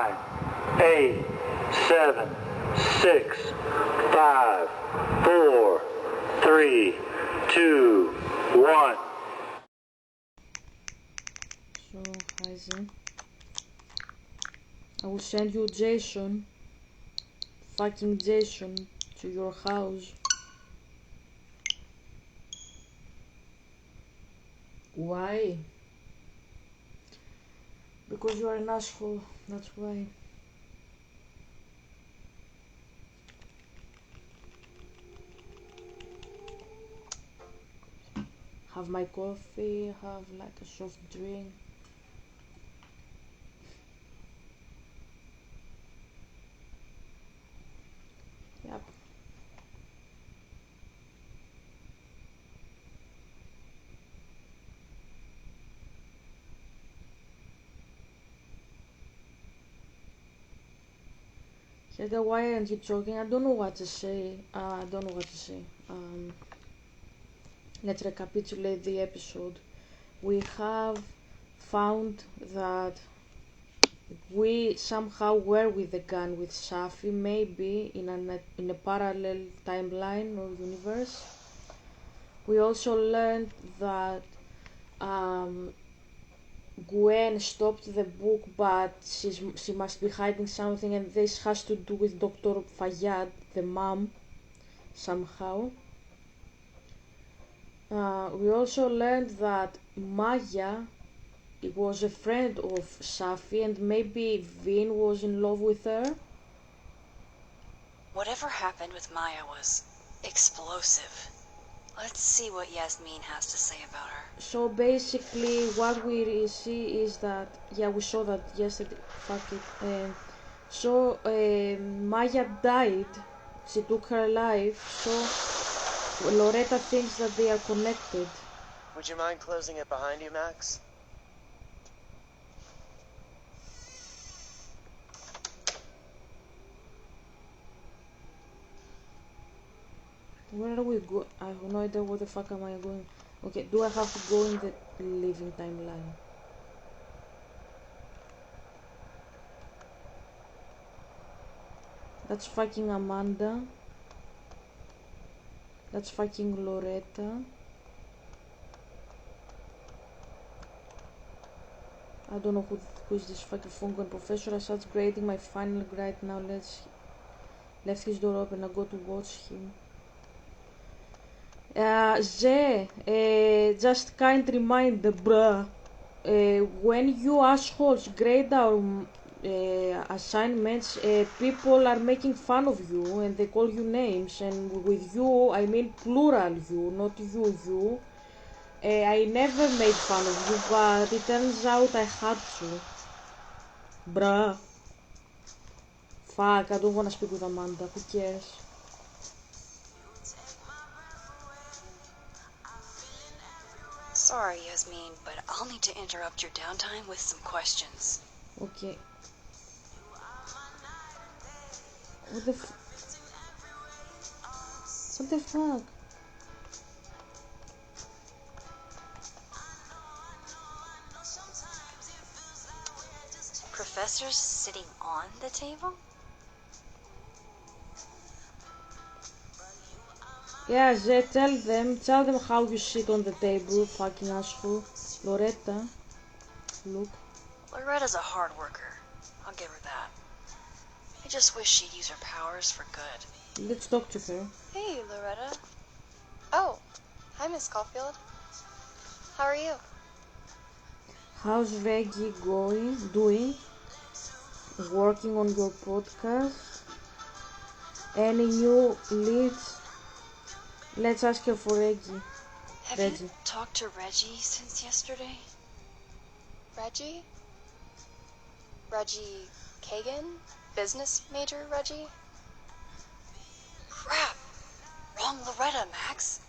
8, 7, 6, 5, 4, 3, 2, 1. So, Heisen, I will send you Jason, fucking Jason, to your house. Why? Because you are an asshole, that's why. Have my coffee, have like a soft drink. Yep. Helga, why aren't you talking? I don't know what to say. Let's recapitulate the episode. We have found that we somehow were with the gun with Safi, maybe in a parallel timeline or universe. We also learned that Gwen stopped the book, but she must be hiding something, and this has to do with Dr. Fayyad, the mom, somehow. We also learned that Maya was a friend of Safi, and maybe Vin was in love with her. Whatever happened with Maya was explosive. Let's see what Yasmin has to say about her. So basically, what we see is that, yeah, we saw that yesterday. Fuck it. Maya died. She took her life. So Loretta thinks that they are connected. Would you mind closing it behind you, Max? Where are we go? I have no idea where the fuck am I going. Okay, do I have to go in the living timeline? That's fucking Amanda. That's fucking Loretta. I don't know who is this fucking Funko professor. I starts grading my final grade now. Left his door open. I go to watch him. Just kind reminder, bruh. When you assholes grade our assignments, people are making fun of you and they call you names. And with you, I mean plural you, not you. I never made fun of you, but it turns out I had to. Bruh. Fuck, I don't wanna speak with Amanda. Who cares? Sorry, Yasmin, but I'll need to interrupt your downtime with some questions. Okay. What the fuck? Professors sitting on the table? Yeah, Zé, tell them how you sit on the table, fucking asshole. Loretta, look. Loretta's a hard worker. I'll give her that. I just wish she'd use her powers for good. Let's talk to her. Hey, Loretta. Oh, hi, Miss Caulfield. How are you? How's Reggie doing? Working on your podcast? Any new leads? Let's ask her for Reggie. Have Reggie. you talked to Reggie since yesterday? Reggie? Reggie Kagan? Business major Reggie? Crap! Wrong Loretta, Max.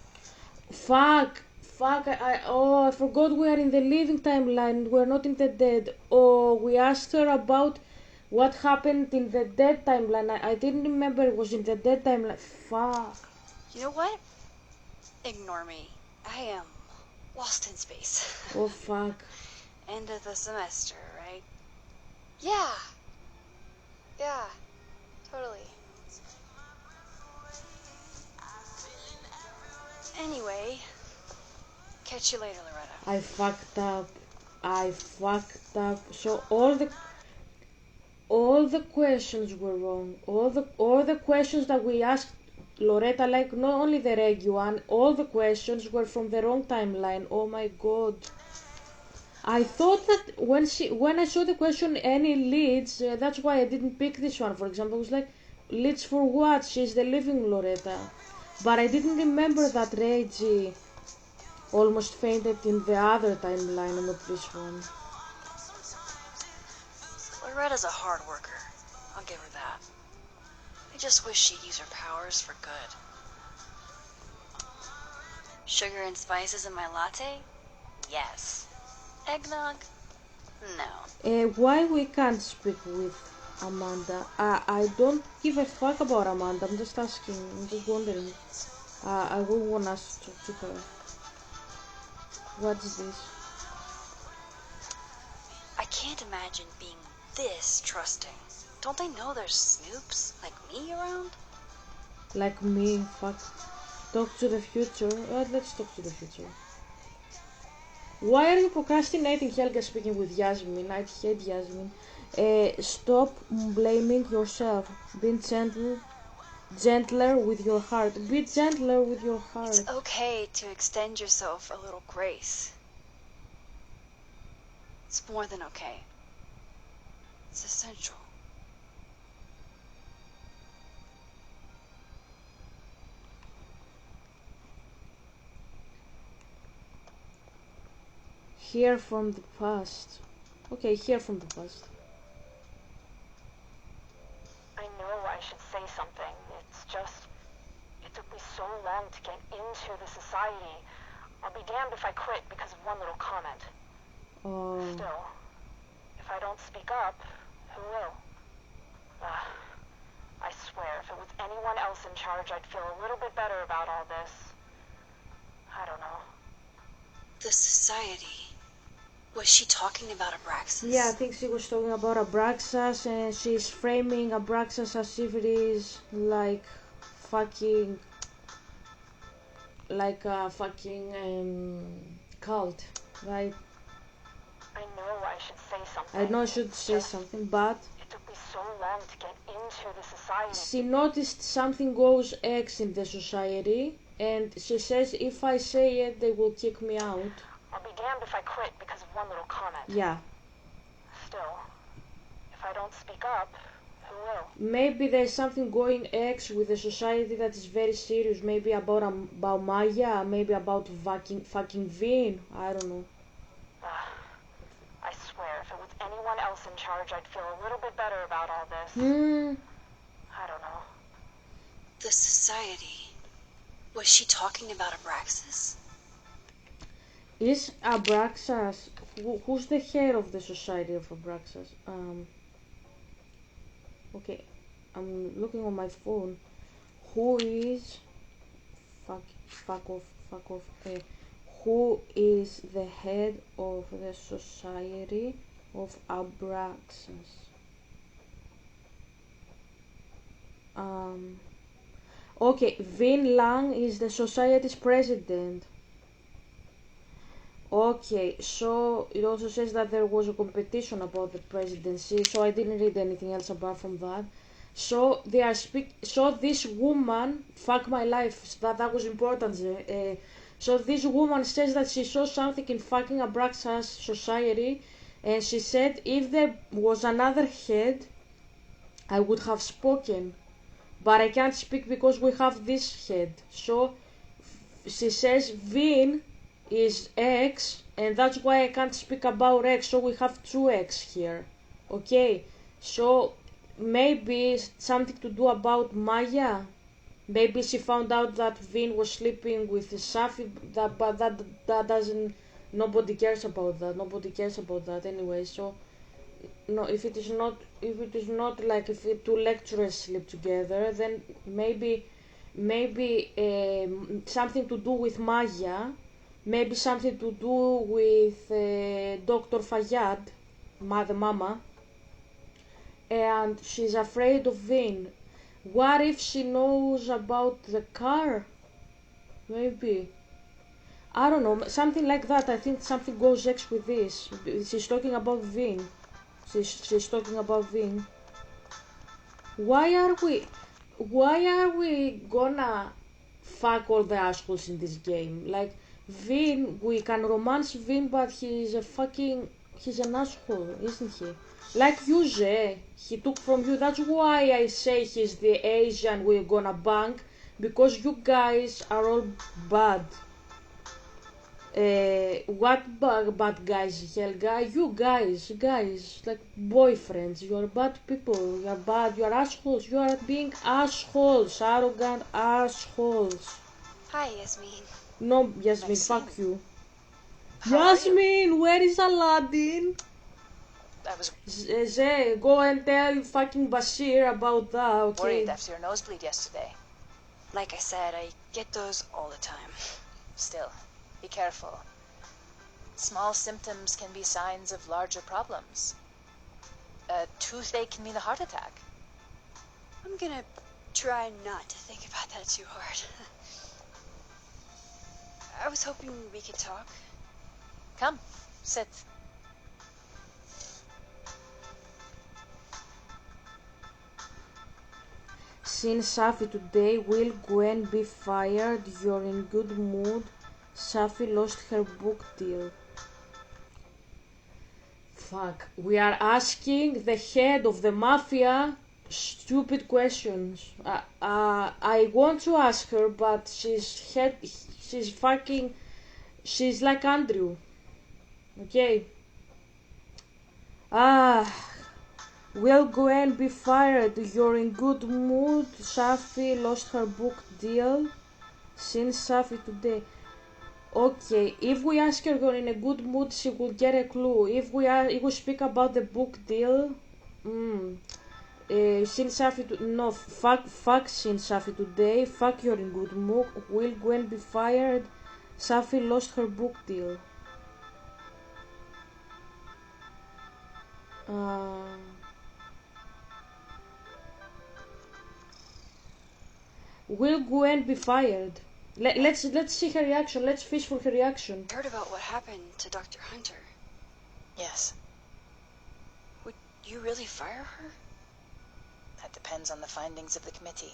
Fuck, I forgot we are in the living timeline. We're not in the dead. Oh, we asked her about what happened in the dead timeline. I didn't remember it was in the dead timeline. Fuck. You know what? Ignore me. I am lost in space. Oh, fuck. End of the semester, right? Yeah. catch you later, Loretta. I fucked up. So all the questions were wrong. All the questions that we asked Loretta, like not only the reg one, all the questions were from the wrong timeline. Oh my god. I thought that when I saw the question any leads, that's why I didn't pick this one. For example, it was like leads for what? She's the living Loretta. But I didn't remember that Reggie almost fainted in the other timeline and not this one. Loretta's a hard worker. I'll give her that. I just wish she'd use her powers for good. Sugar and spices in my latte? Yes. Eggnog? No. Why we can't speak with Amanda? I don't give a fuck about Amanda. I'm just asking. I'm just wondering. I will want us to talk to her. What is this? I can't imagine being this trusting. Don't they know there's snoops like me around? Like me, fuck. Talk to the future. Let's talk to the future. Why are you procrastinating, Helga speaking with Yasmin? I hate Yasmin. Stop blaming yourself. Be gentler with your heart. Be gentler with your heart. It's okay to extend yourself a little grace. It's more than okay. It's essential. Hear from the past. Okay, hear from the past. I know I should say something. It's just, it took me so long to get into the society. I'll be damned if I quit because of one little comment. Still, if I don't speak up, who will? I swear, if it was anyone else in charge, I'd feel a little bit better about all this. I don't know. The society. Was she talking about Abraxas? Yeah, I think she was talking about Abraxas, and she's framing Abraxas as if it is like fucking, like a fucking cult, right? I know I should say something. I know I should say something, but It took me so long to get into the society. she noticed something goes X in the society, and she says if I say it, they will kick me out. I'll be damned if I quit because of one little comment. Yeah. Still, if I don't speak up, who will? Maybe there's something going X with the society that is very serious. Maybe about Maya, maybe about fucking Vin. I don't know. I swear, if it was anyone else in charge, I'd feel a little bit better about all this. I don't know. The society. Was she talking about Abraxas? Is Abraxas, who's the head of the society of Abraxas? Okay, I'm looking on my phone. Who is, fuck off, who is the head of the society of Abraxas? Okay, Vin Lang is the society's president. Okay, so it also says that there was a competition about the presidency, so I didn't read anything else apart from that. So they are so this woman, fuck my life, that was important. So this woman says that she saw something in fucking Abraxas society, and she said if there was another head, I would have spoken, but I can't speak because we have this head. So she says Vin is X, and that's why I can't speak about X, so we have two X here. Okay, so maybe something to do about Maya. Maybe she found out that Vin was sleeping with Safi, but that doesn't, nobody cares about that anyway. So no, if it is not like if two lecturers sleep together, then maybe something to do with Maya. Maybe something to do with Dr. Fayyad, the mama, and she's afraid of Vin. What if she knows about the car? Maybe. I don't know, something like that. I think something goes X with this. She's talking about Vin. She's talking about Vin. Why are we gonna fuck all the assholes in this game? Like, Vin, we can romance Vin, but he's an asshole, isn't he? Like you, Zhe, he took from you. That's why I say he's the Asian we're gonna bank, because you guys are all bad. What bad guys, Helga? You guys, like boyfriends, you are bad people, you are bad, you are assholes, you are being assholes, arrogant assholes. Hi, Yasmin. No, Yasmin, Maxine. fuck you. How are you? Yasmin, where is Aladdin? I was Zé, go and tell fucking Bashir about that, okay? worried after your nosebleed yesterday. Like I said, I get those all the time. Still, be careful. Small symptoms can be signs of larger problems. A toothache can mean a heart attack. I'm gonna try not to think about that too hard. I was hoping we could talk. Come, sit. Since Safi today, will Gwen be fired? You're in good mood. Safi lost her book deal. Fuck, we are asking the head of the mafia stupid questions. I want to ask her, but she's like Andrew. Okay. Will Gwen be fired? You're in good mood. Safi lost her book deal. Since Safi today. Okay, if we ask her you're in a good mood, she will get a clue. If we speak about the book deal, since Safi no, fuck since Safi today. Fuck you're in good mood. Will Gwen be fired? Safi lost her book deal. Will Gwen be fired? Let's see her reaction. Let's fish for her reaction. I heard about what happened to Dr. Hunter. Yes, Would you really fire her? that depends on the findings of the committee.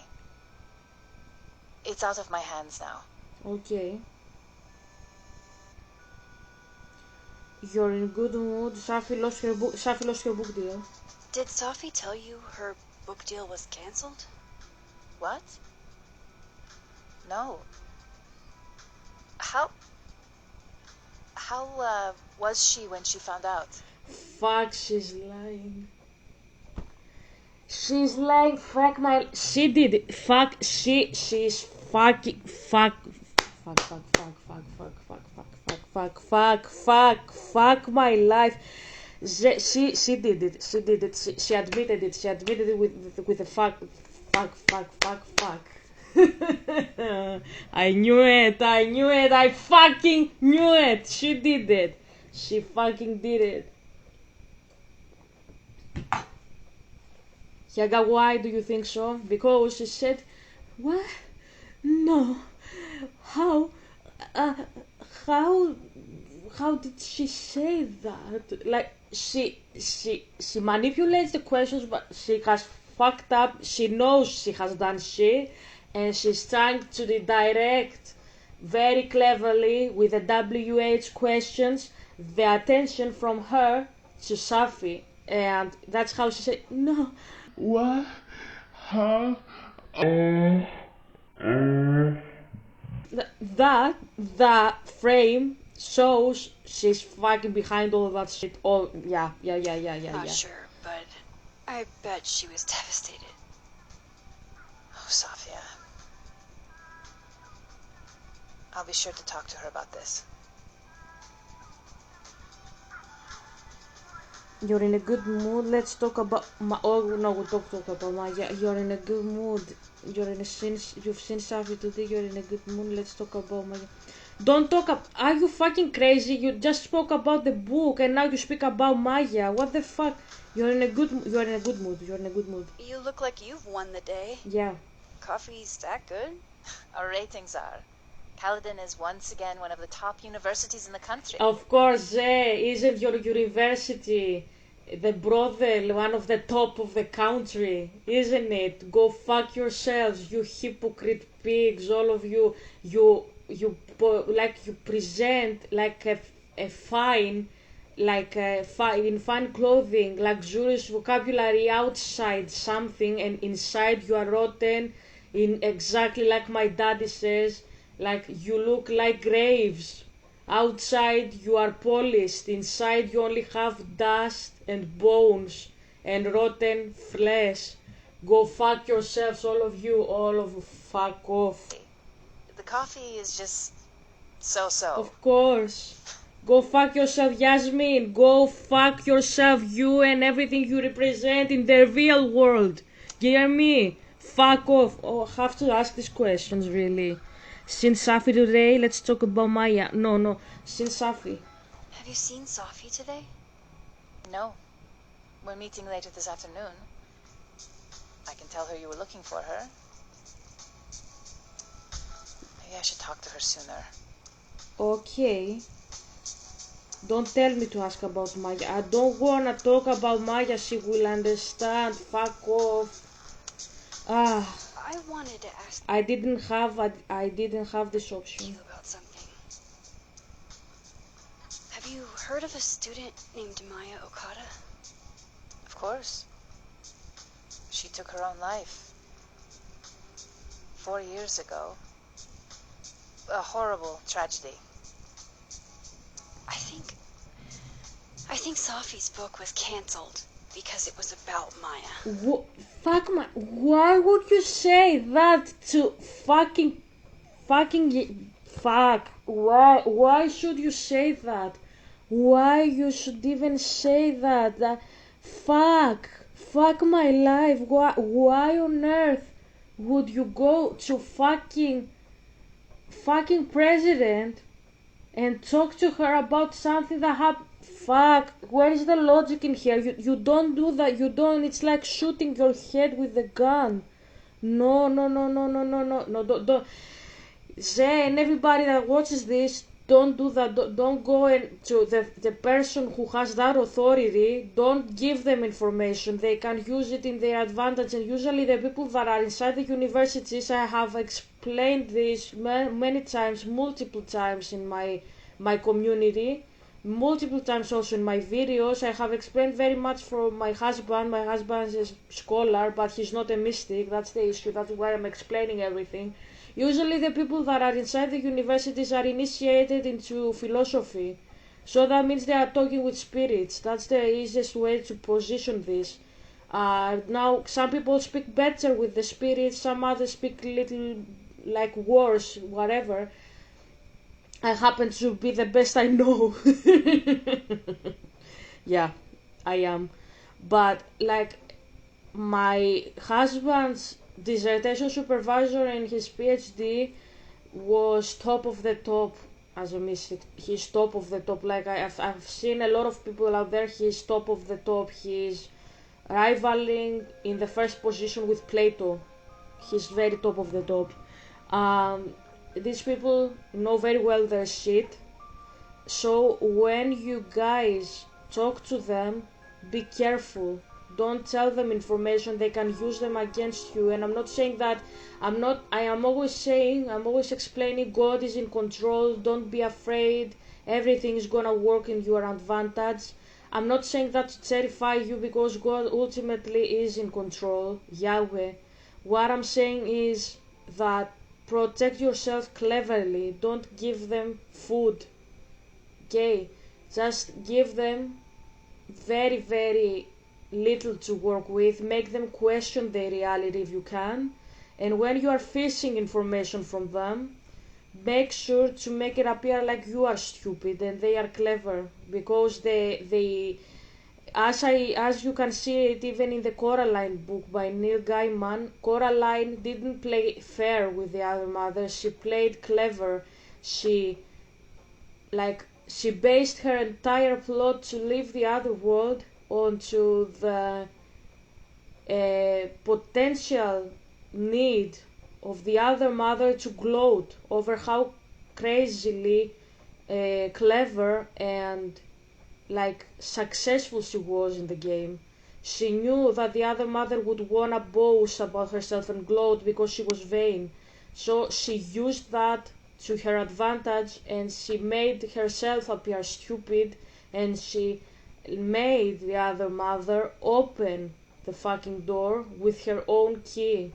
It's out of my hands now. Okay. You're in good mood. Safi lost her book deal. Did Safi tell you her book deal was canceled? What? No. How was she when she found out? Fuck, she's lying. She's lying. Fuck my. She did it. Fuck. She's fucking. Fuck my life. She did it. She admitted it. She admitted it with a fuck. I knew it. I fucking knew it. She did it. She fucking did it. Yaga, why do you think so? Because she said, what? No. How did she say that? Like, she manipulates the questions, but she has fucked up. She knows she has done shit, and she's trying to redirect very cleverly with the WH questions the attention from her to Safi, and that's how she said no. What? How? That frame shows she's fucking behind all of that shit. Oh yeah. Not sure, but I bet she was devastated. Oh, Safia. I'll be sure to talk to her about this. You're in a good mood. Let's talk about oh no, we'll talk about Maya. You're in a good mood. You've seen Safi today. You're in a good mood. Let's talk about Maya. Don't talk up. Are you fucking crazy? You just spoke about the book and now you speak about Maya. What the fuck? You're in a good mood. You're in a good mood. You look like you've won the day. Yeah. Coffee's that good? Our ratings are. Caledon is once again one of the top universities in the country. Of course, isn't your university the brothel, one of the top of the country, isn't it? Go fuck yourselves, you hypocrite pigs, all of you. Like you present like a fine, like in fine clothing, luxurious vocabulary outside something, and inside you are rotten, in exactly like my daddy says, like you look like graves. Outside you are polished, inside you only have dust and bones and rotten flesh. Go fuck yourselves, all of you, all of you, fuck off. The coffee is just so-so. Of course. Go fuck yourself, Yasmin. Go fuck yourself, you and everything you represent in the real world. Hear me? Fuck off. Oh, I have to ask these questions, really. Since Safi today, let's talk about Maya. No. Since Safi. Have you seen Safi today? No. We're meeting later this afternoon. I can tell her you were looking for her. Maybe I should talk to her sooner. Okay. Don't tell me to ask about Maya. I don't wanna talk about Maya. She will understand. Fuck off. I wanted to ask I didn't have this option. you about something. Have you heard of a student named Maya Okada? Of course. She took her own life. 4 years ago. A horrible tragedy. I think Safi's book was cancelled because it was about Maya. Why would you say that to fuck? Why should you say that? Why you should even say that? Fuck my life. Why on earth would you go to fucking president and talk to her about something that happened? Fuck, where is the logic in here? You don't do that. You don't. It's like shooting your head with a gun. No, don't. Zay and everybody that watches this, don't do that. Don't go to the person who has that authority. Don't give them information. They can use it in their advantage. And usually the people that are inside the universities, I have explained this many times, multiple times in my community, multiple times also in my videos. I have explained very much for my husband. My husband is a scholar, but he's not a mystic. That's the issue. That's why I'm explaining everything. Usually the people that are inside the universities are initiated into philosophy. So that means they are talking with spirits. That's the easiest way to position this. Now, some people speak better with the spirits, some others speak little like worse, whatever. I happen to be the best I know. Yeah, I am. But like my husband's dissertation supervisor in his PhD was top of the top as a mystic. He's top of the top. Like I've seen a lot of people out there. He's top of the top. He's rivaling in the first position with Plato. He's very top of the top. These people know very well their shit. So when you guys talk to them, be careful. Don't tell them information, they can use them against you. And I'm not saying that, I am always explaining God is in control, don't be afraid, everything is gonna work in your advantage. I'm not saying that to terrify you because God ultimately is in control, Yahweh. What I'm saying is that protect yourself cleverly, don't give them food, okay? Just give them very, very little to work with, make them question their reality if you can, and when you are fishing information from them, make sure to make it appear like you are stupid and they are clever, because they as you can see it even in the Coraline book by Neil Gaiman, Coraline didn't play fair with the other mother, she played clever. She based her entire plot to leave the other world onto the potential need of the other mother to gloat over how crazily clever and like successful she was in the game. She knew that the other mother would wanna boast about herself and gloat because she was vain. So she used that to her advantage and she made herself appear stupid, and she made the other mother open the fucking door with her own key.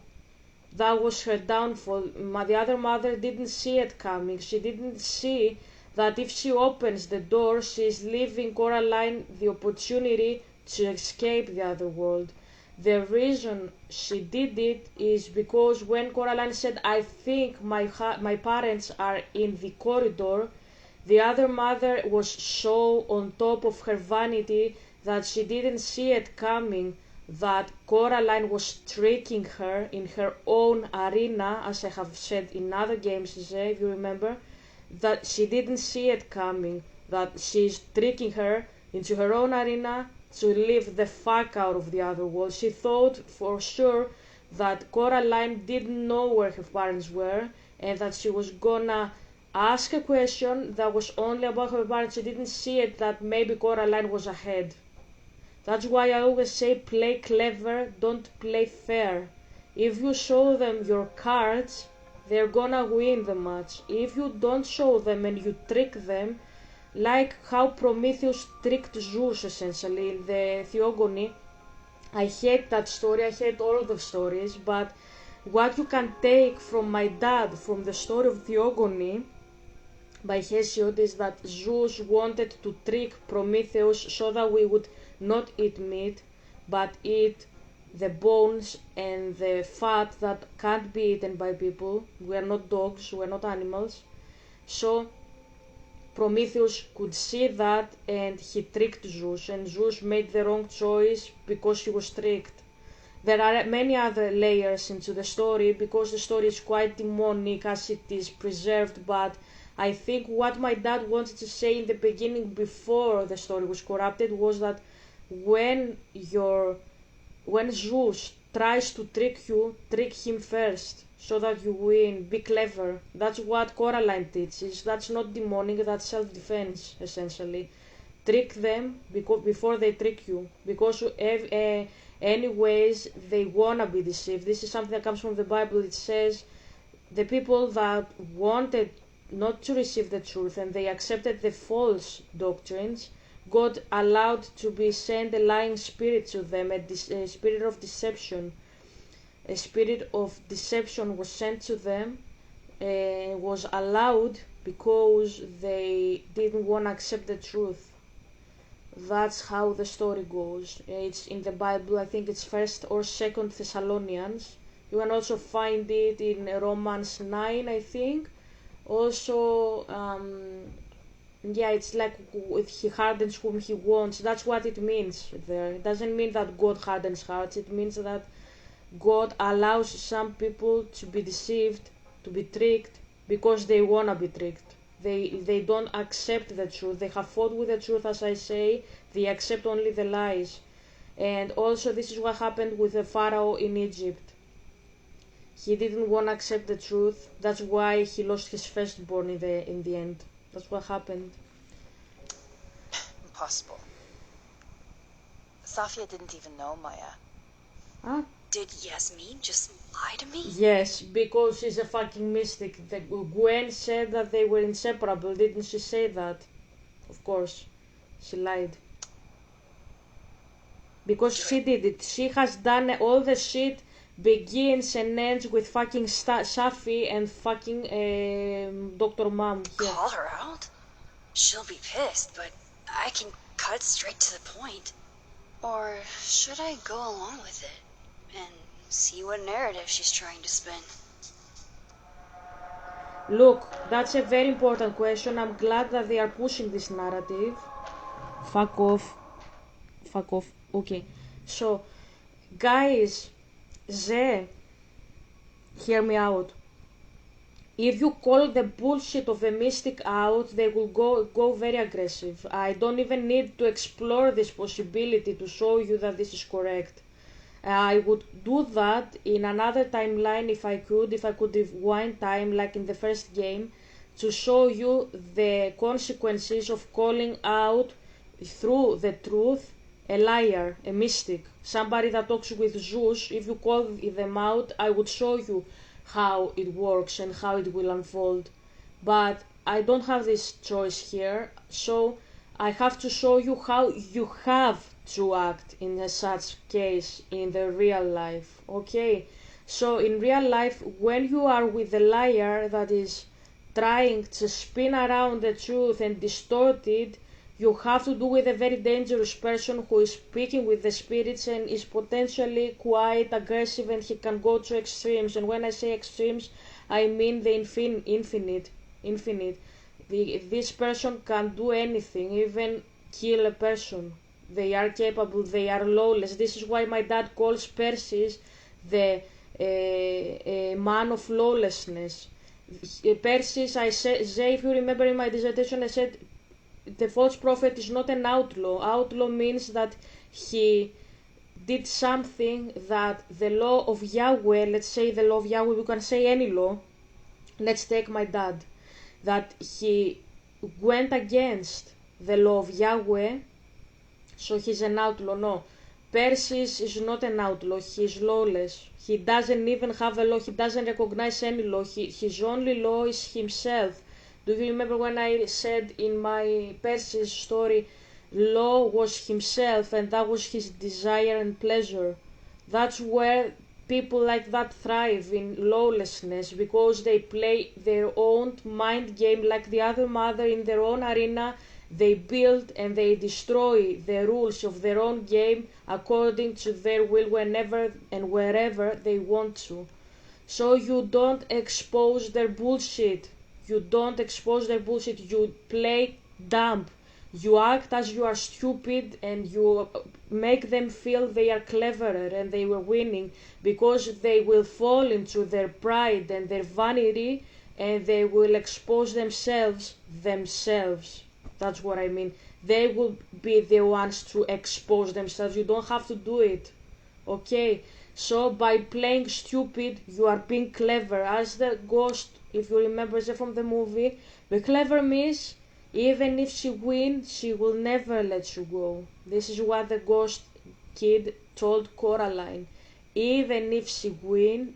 That was her downfall. The other mother didn't see it coming. She didn't see that if she opens the door, she is leaving Coraline the opportunity to escape the other world. The reason she did it is because when Coraline said, I think my parents are in the corridor, the other mother was so on top of her vanity that she didn't see it coming, that Coraline was tricking her in her own arena, as I have said in other games, if you remember, that she didn't see it coming, that she's tricking her into her own arena to leave the fuck out of the other world. She thought for sure that Coraline didn't know where her parents were and that she was gonna ask a question that was only about her parents. She didn't see it that maybe Coraline was ahead. That's why I always say play clever, don't play fair. If you show them your cards, they're gonna win the match. If you don't show them and you trick them, like how Prometheus tricked Zeus essentially in the Theogony. I hate that story, I hate all the stories, but what you can take from my dad, from the story of Theogony by Hesiod, is that Zeus wanted to trick Prometheus so that we would not eat meat, but eat the bones and the fat that can't be eaten by people. We are not dogs, we are not animals. So Prometheus could see that and he tricked Zeus, and Zeus made the wrong choice because he was tricked. There are many other layers into the story because the story is quite demonic as it is preserved, but I think what my dad wanted to say in the beginning before the story was corrupted was that when Zeus tries to trick you, trick him first so that you win. Be clever. That's what Coraline teaches. That's not demonic, that's self-defense essentially. Trick them before they trick you, because anyways they wanna be deceived. This is something that comes from the Bible. It says the people that wanted not to receive the truth and they accepted the false doctrines, God allowed to be sent a lying spirit to them, a spirit of deception. A spirit of deception was sent to them, was allowed because they didn't want to accept the truth. That's how the story goes. It's in the Bible. I think it's 1st or 2nd Thessalonians. You can also find it in Romans 9, I think. Also, yeah, it's like he hardens whom he wants. That's what it means there. It doesn't mean that God hardens hearts. It means that God allows some people to be deceived, to be tricked, because they want to be tricked. They don't accept the truth. They have fought with the truth, as I say. They accept only the lies. And also this is what happened with the Pharaoh in Egypt. He didn't want to accept the truth. That's why he lost his firstborn in the end. That's what happened. Impossible. Safia didn't even know Maya. Ah, Did Yasmin just lie to me? yes, because she's a fucking mystic. Gwen said that they were inseparable. Didn't she say that? Of course. She lied. Because she did it. She has done all the shit, begins and ends with fucking Safi and fucking Dr. Mom. Here. Call her out? She'll be pissed, but I can cut straight to the point. Or should I go along with it and see what narrative she's trying to spin? Look, that's a very important question. I'm glad that they are pushing this narrative. Fuck off. Fuck off. Okay. So, guys, hear me out. If you call the bullshit of a mystic out, they will go very aggressive. I don't even need to explore this possibility to show you that this is correct. I would do that in another timeline if I could rewind time like in the first game, to show you the consequences of calling out through the truth a liar, a mystic, somebody that talks with Zeus. If you call them out, I would show you how it works and how it will unfold. But I don't have this choice here, so I have to show you how you have to act in a such case in the real life. Okay, so in real life, when you are with a liar that is trying to spin around the truth and distort it, you have to do with a very dangerous person who is speaking with the spirits and is potentially quite aggressive, and he can go to extremes. And when I say extremes, I mean the infinite. This person can do anything, even kill a person. They are capable, they are lawless. This is why my dad calls Persis the man of lawlessness. Persis, I say, if you remember in my dissertation, I said the false prophet is not an outlaw. Outlaw means that he did something that the law of Yahweh, let's say the law of Yahweh, we can say any law, let's take my dad, that he went against the law of Yahweh, so he's an outlaw. No, Persis is not an outlaw, he is lawless. He doesn't even have a law, he doesn't recognize any law, his only law is himself. Do you remember when I said in my Persis story, law was himself and that was his desire and pleasure? That's where people like that thrive, in lawlessness, because they play their own mind game like the other mother in their own arena. They build and they destroy the rules of their own game according to their will whenever and wherever they want to. So you don't expose their bullshit. You don't expose their bullshit. You play dumb. You act as you are stupid and you make them feel they are cleverer and they were winning, because they will fall into their pride and their vanity and they will expose themselves. That's what I mean. They will be the ones to expose themselves. You don't have to do it. Okay? So by playing stupid, you are being clever. As the ghost, if you remember from the movie, the clever means even if she wins, she will never let you go. This is what the ghost kid told Coraline. Even if you win,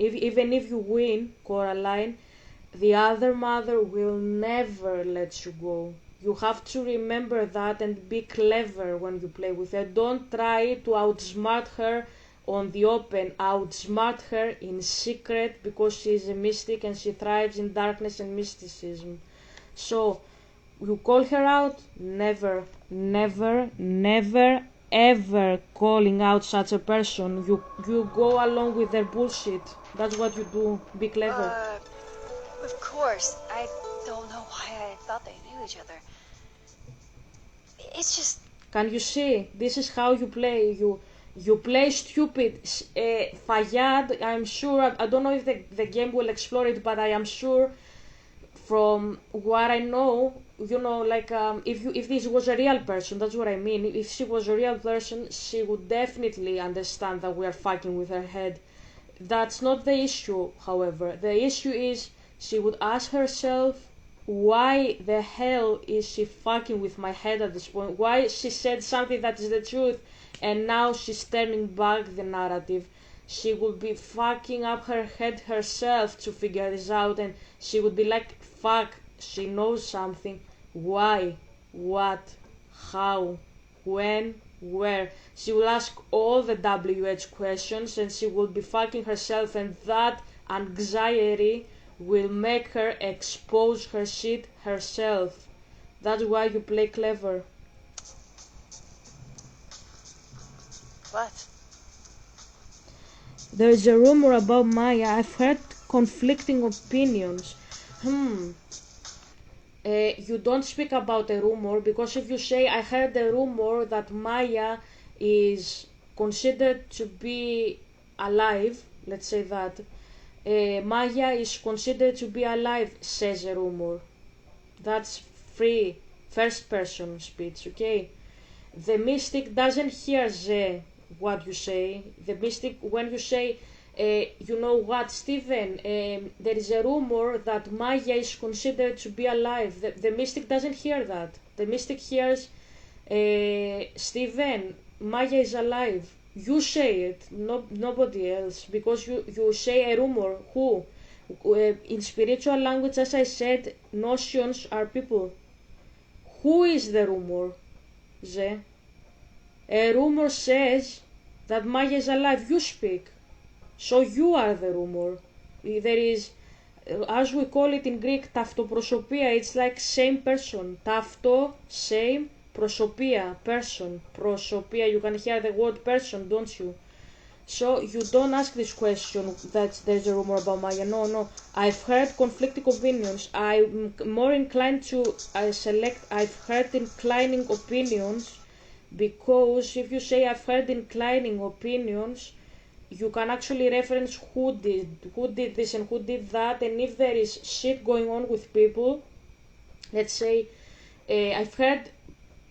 Coraline, the other mother will never let you go. You have to remember that and be clever when you play with her. Don't try to outsmart her on the open. Outsmart her in secret, because she is a mystic and she thrives in darkness and mysticism. So you call her out? Never, ever calling out such a person. You go along with their bullshit. That's what you do. Be clever. Of course. I don't know why I thought they knew each other. It's just... Can you see? This is how you play. You play stupid. Fayyad, I'm sure, I don't know if the game will explore it, but I am sure from what I know, like if this was a real person, that's what I mean. If she was a real person, she would definitely understand that we are fucking with her head. That's not the issue, however. The issue is she would ask herself, why the hell is she fucking with my head at this point? Why she said something that is the truth and now she's turning back the narrative? She would be fucking up her head herself to figure this out, and she would be like, fuck, she knows something. Why? What? How? When? Where? She will ask all the WH questions and she will be fucking herself, and that anxiety will make her expose her shit herself. That's why you play clever. What? There is a rumor about Maya. I've heard conflicting opinions. You don't speak about a rumor, because if you say I heard a rumor that Maya is considered to be alive, let's say that Maya is considered to be alive, says a rumor. That's free, first person speech, okay? The mystic doesn't hear what you say. The mystic, when you say You know what, Stephen? There is a rumor that Maya is considered to be alive. The mystic doesn't hear that. The mystic hears, Stephen, Maya is alive. You say it, nobody else, because you say a rumor. Who? In spiritual language, as I said, notions are people. Who is the rumor? Ze? A rumor says that Maya is alive. You speak. So you are the rumor. There is, as we call it in Greek, tαυτοπροσωπία. It's like same person. Ταυτό, same, προσωπία, person. Προσωπία, you can hear the word person, don't you? So you don't ask this question that there's a rumor about Maya. No. I've heard conflicting opinions. I'm more inclined to I've heard inclining opinions, because if you say I've heard inclining opinions, you can actually reference who did this and who did that, and if there is shit going on with people, let's say, I've heard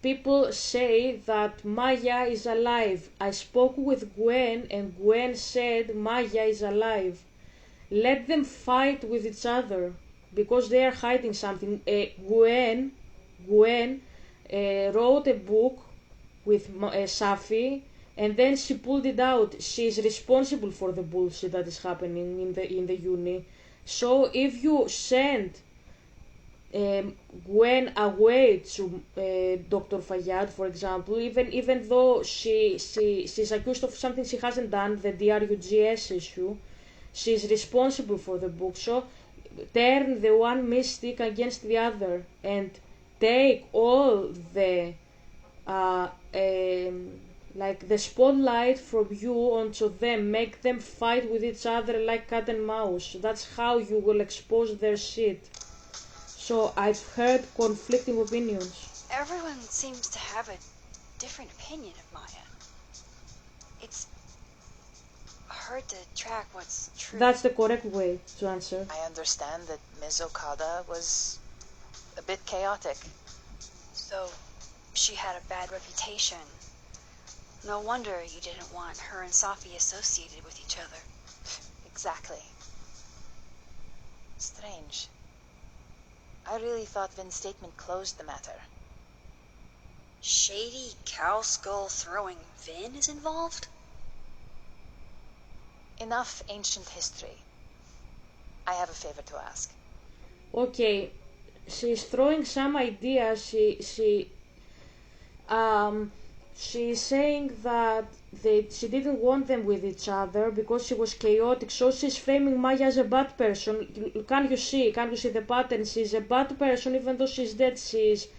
people say that Maya is alive. I spoke with Gwen and Gwen said Maya is alive. Let them fight with each other, because they are hiding something. Gwen wrote a book with Safi, and then she pulled it out. She is responsible for the bullshit that is happening in the uni. So if you send Gwen away to Dr. Fayyad, for example, even though she's accused of something she hasn't done, the DRUGS issue, she's responsible for the book. So turn the one mystic against the other and take all the like the spotlight from you onto them, make them fight with each other like cat and mouse. That's how you will expose their shit. So I've heard conflicting opinions. Everyone seems to have a different opinion of Maya. It's hard to track what's true. That's the correct way to answer. I understand that Ms. Okada was a bit chaotic. So she had a bad reputation. No wonder you didn't want her and Safi associated with each other. Exactly. Strange. I really thought Vin's statement closed the matter. Shady cow skull throwing Vin is involved? Enough ancient history. I have a favor to ask. Okay, she's throwing some ideas. She's saying that she didn't want them with each other because she was chaotic, so she's framing Maya as a bad person. Can't you see the pattern? She's a bad person even though she's dead. She's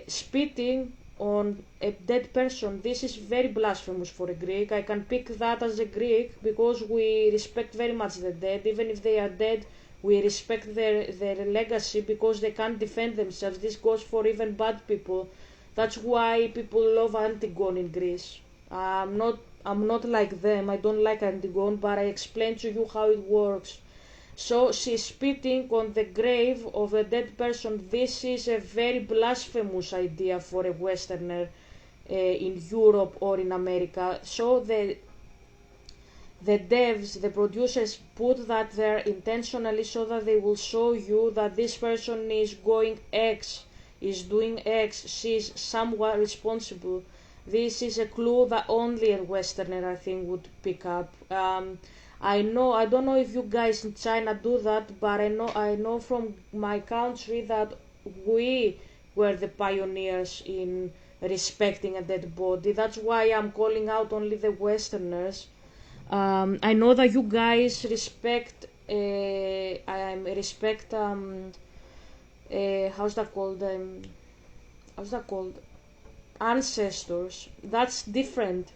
spitting on a dead person. This is very blasphemous for a Greek. I can pick that as a Greek because we respect very much the dead. Even if they are dead, we respect their legacy because they can't defend themselves. This goes for even bad people. That's why people love Antigone in Greece. I'm not like them. I don't like Antigone, but I explain to you how it works. So she's spitting on the grave of a dead person. This is a very blasphemous idea for a Westerner in Europe or in America. So the devs, the producers, put that there intentionally so that they will show you that this person is going X, is doing X, she's somewhat responsible. This is a clue that only a Westerner, I think, would pick up. I don't know if you guys in China do that, but I know from my country that we were the pioneers in respecting a dead body. That's why I'm calling out only the Westerners. I know that you guys respect how's that called, ancestors. That's different.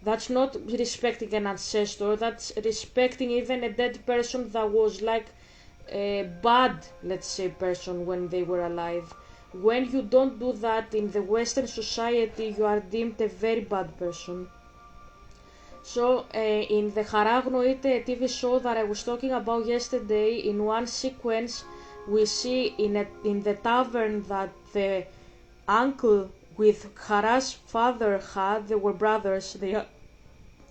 That's not respecting an ancestor, that's respecting even a dead person that was like a bad, let's say, person when they were alive. When you don't do that in the Western society, you are deemed a very bad person. So in the Haragnoite TV show that I was talking about yesterday, in one sequence we see in the tavern that the uncle with Hara's father had, they were brothers,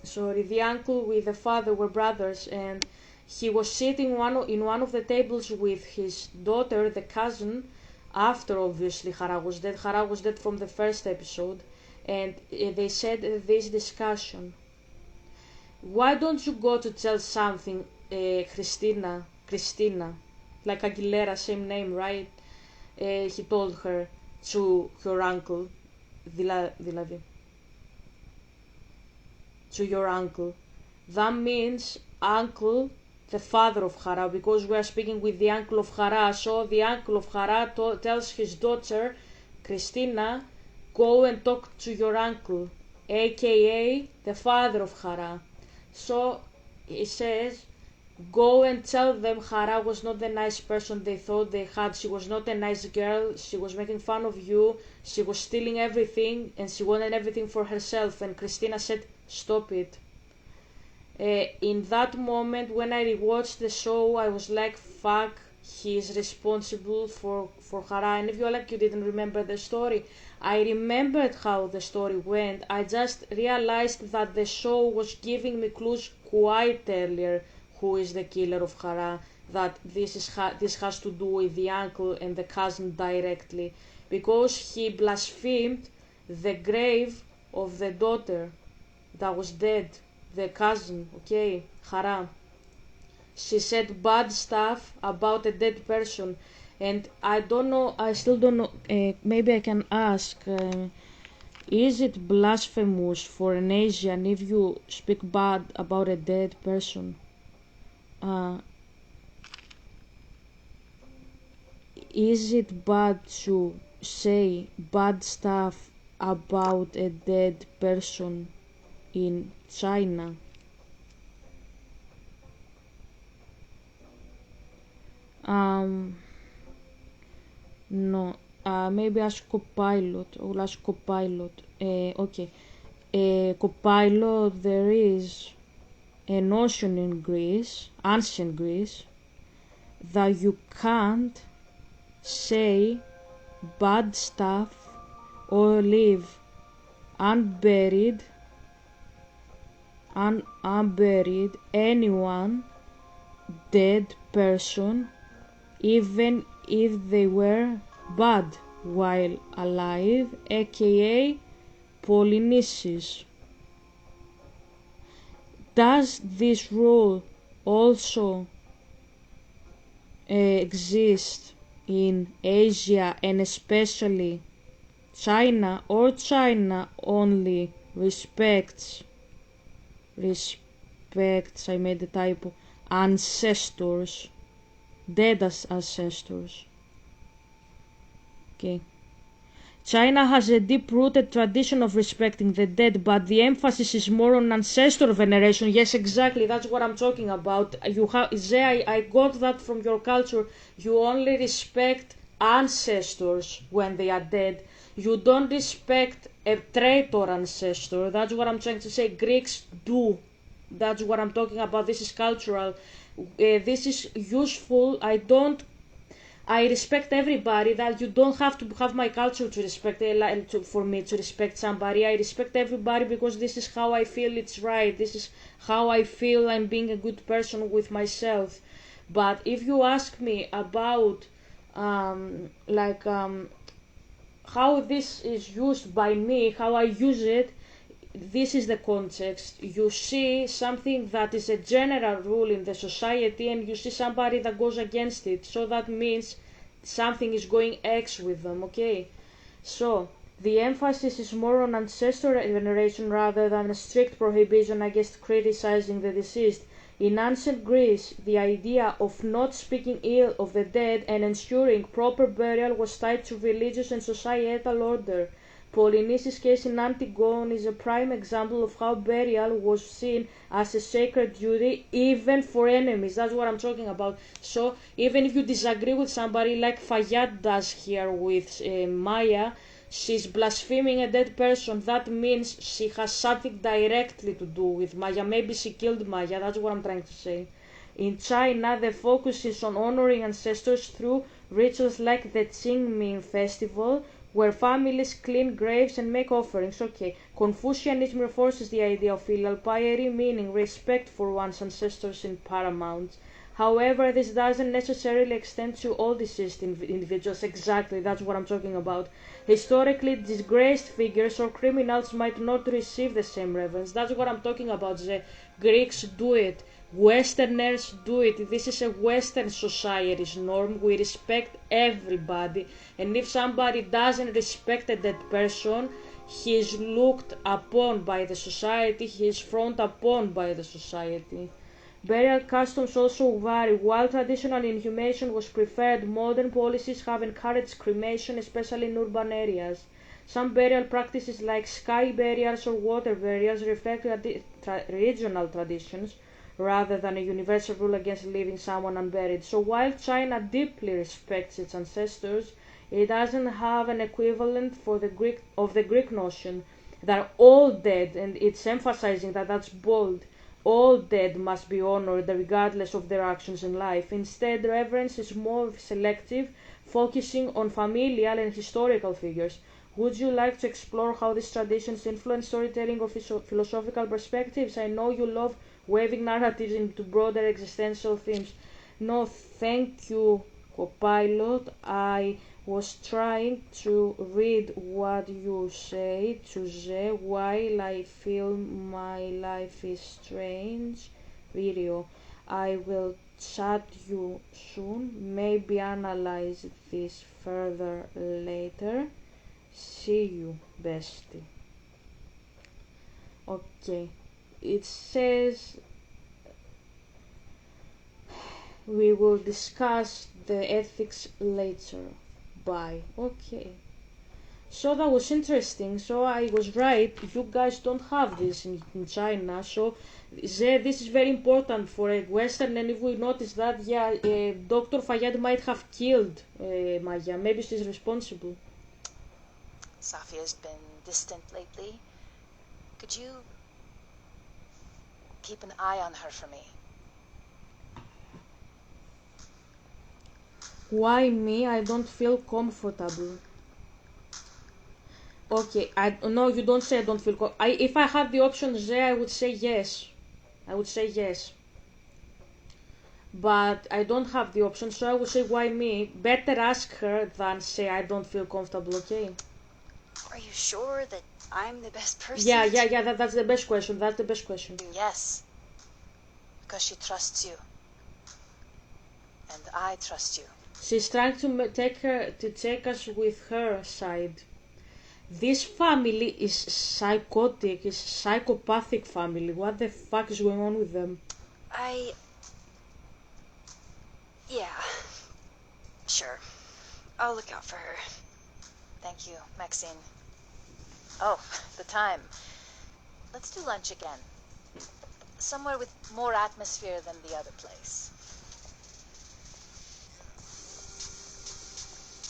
sorry, the uncle with the father were brothers, and he was sitting in one of the tables with his daughter, the cousin, after obviously Hara was dead. Hara was dead from the first episode, and they said this discussion. Why don't you go to tell something, Christina, like Aguilera, same name, right? He told her to her uncle, δηλαδή, to your uncle. That means uncle, the father of Hara, because we are speaking with the uncle of Hara. So the uncle of Hara tells his daughter, Christina, go and talk to your uncle, aka the father of Hara. So he says, go and tell them Hara was not the nice person they thought they had. She was not a nice girl. She was making fun of you. She was stealing everything, and she wanted everything for herself. And Christina said, stop it. In that moment, when I rewatched the show, I was like, fuck, he is responsible for Hara. And if you're like, you didn't remember the story, I remembered how the story went. I just realized that the show was giving me clues quite earlier who is the killer of Hara, that this has to do with the uncle and the cousin directly, because he blasphemed the grave of the daughter that was dead, the cousin, okay, Hara. She said bad stuff about a dead person, and I don't know, I still don't know, maybe I can ask, is it blasphemous for an Asian if you speak bad about a dead person? Is it bad to say bad stuff about a dead person in China? No. Maybe ask Copilot. Or ask Copilot. Okay. Copilot, there is an ocean in Greece, ancient Greece, that you can't say bad stuff or leave unburied anyone, dead person, even if they were bad while alive, aka Polynesis. Does this rule also exist in Asia and especially China, or China only respects, I made a typo, ancestors, dead as ancestors? Okay. China has a deep-rooted tradition of respecting the dead, but the emphasis is more on ancestor veneration. Yes, exactly, that's what I'm talking about. I got that from your culture. You only respect ancestors when they are dead. You don't respect a traitor ancestor. That's what I'm trying to say. Greeks do. That's what I'm talking about. This is cultural. This is useful. I respect everybody, that you don't have to have my culture to respect, for me to respect somebody. I respect everybody because this is how I feel it's right. This is how I feel I'm being a good person with myself. But if you ask me about how this is used by me, how I use it, this is the context. You see something that is a general rule in the society, and you see somebody that goes against it. So that means something is going X with them, okay? So the emphasis is more on ancestor veneration rather than a strict prohibition against criticizing the deceased. In ancient Greece, the idea of not speaking ill of the dead and ensuring proper burial was tied to religious and societal order. Polynices' case in Antigone is a prime example of how burial was seen as a sacred duty even for enemies. That's what I'm talking about. So even if you disagree with somebody like Fayyad does here with Maya, she's blaspheming a dead person. That means she has something directly to do with Maya. Maybe she killed Maya. That's what I'm trying to say. In China, the focus is on honoring ancestors through rituals like the Qingming festival, where families clean graves and make offerings. Okay. Confucianism reinforces the idea of filial piety, meaning respect for one's ancestors in paramount. However, this doesn't necessarily extend to all deceased individuals. Exactly, that's what I'm talking about. Historically, disgraced figures or criminals might not receive the same reverence. That's what I'm talking about. The Greeks do it. Westerners do it. This is a Western society's norm. We respect everybody. And if somebody doesn't respect a dead person, he is looked upon by the society, he is frowned upon by the society. Burial customs also vary. While traditional inhumation was preferred, modern policies have encouraged cremation, especially in urban areas. Some burial practices like sky burials or water burials reflect regional traditions rather than a universal rule against leaving someone unburied. So while China deeply respects its ancestors, it doesn't have an equivalent for the Greek notion that all dead, and it's emphasizing that that's bold. All dead must be honored regardless of their actions in life. Instead, reverence is more selective, focusing on familial and historical figures. Would you like to explore how these traditions influence storytelling or philosophical perspectives? I know you love weaving narratives into broader existential themes. No, thank you, co-pilot. I was trying to read what you say to the while I feel my life is strange video. I will chat you soon. Maybe analyze this further later. See you, bestie. Okay. It says we will discuss the ethics later. Bye. Okay. So that was interesting. So I was right. You guys don't have this in China. So this is very important for a Western. And if we notice that, yeah, Dr. Fayyad might have killed Maya. Maybe she's responsible. Safia's been distant lately. Could you keep an eye on her for me? Why me? I don't feel comfortable. Okay, no, you don't say I don't feel if I had the option there, I would say yes. I would say yes. But I don't have the option, so I would say why me? Better ask her than say I don't feel comfortable, okay? Are you sure that I'm the best person? Yeah, that's the best question. That's the best question. Yes. Because she trusts you. And I trust you. She's trying to take us with her side. This family is psychotic, is psychopathic family. What the fuck is going on with them? Yeah. Sure. I'll look out for her. Thank you, Maxine. Oh, the time. Let's do lunch again. Somewhere with more atmosphere than the other place.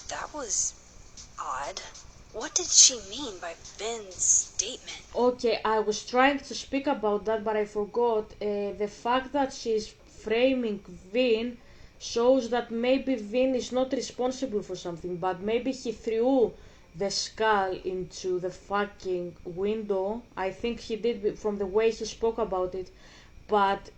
That was odd. What did she mean by Ben's statement? Okay, I was trying to speak about that, but I forgot. The fact that she's framing Vin shows that maybe Vin is not responsible for something, but maybe he threw the skull into the fucking window. I think he did from the way he spoke about it, but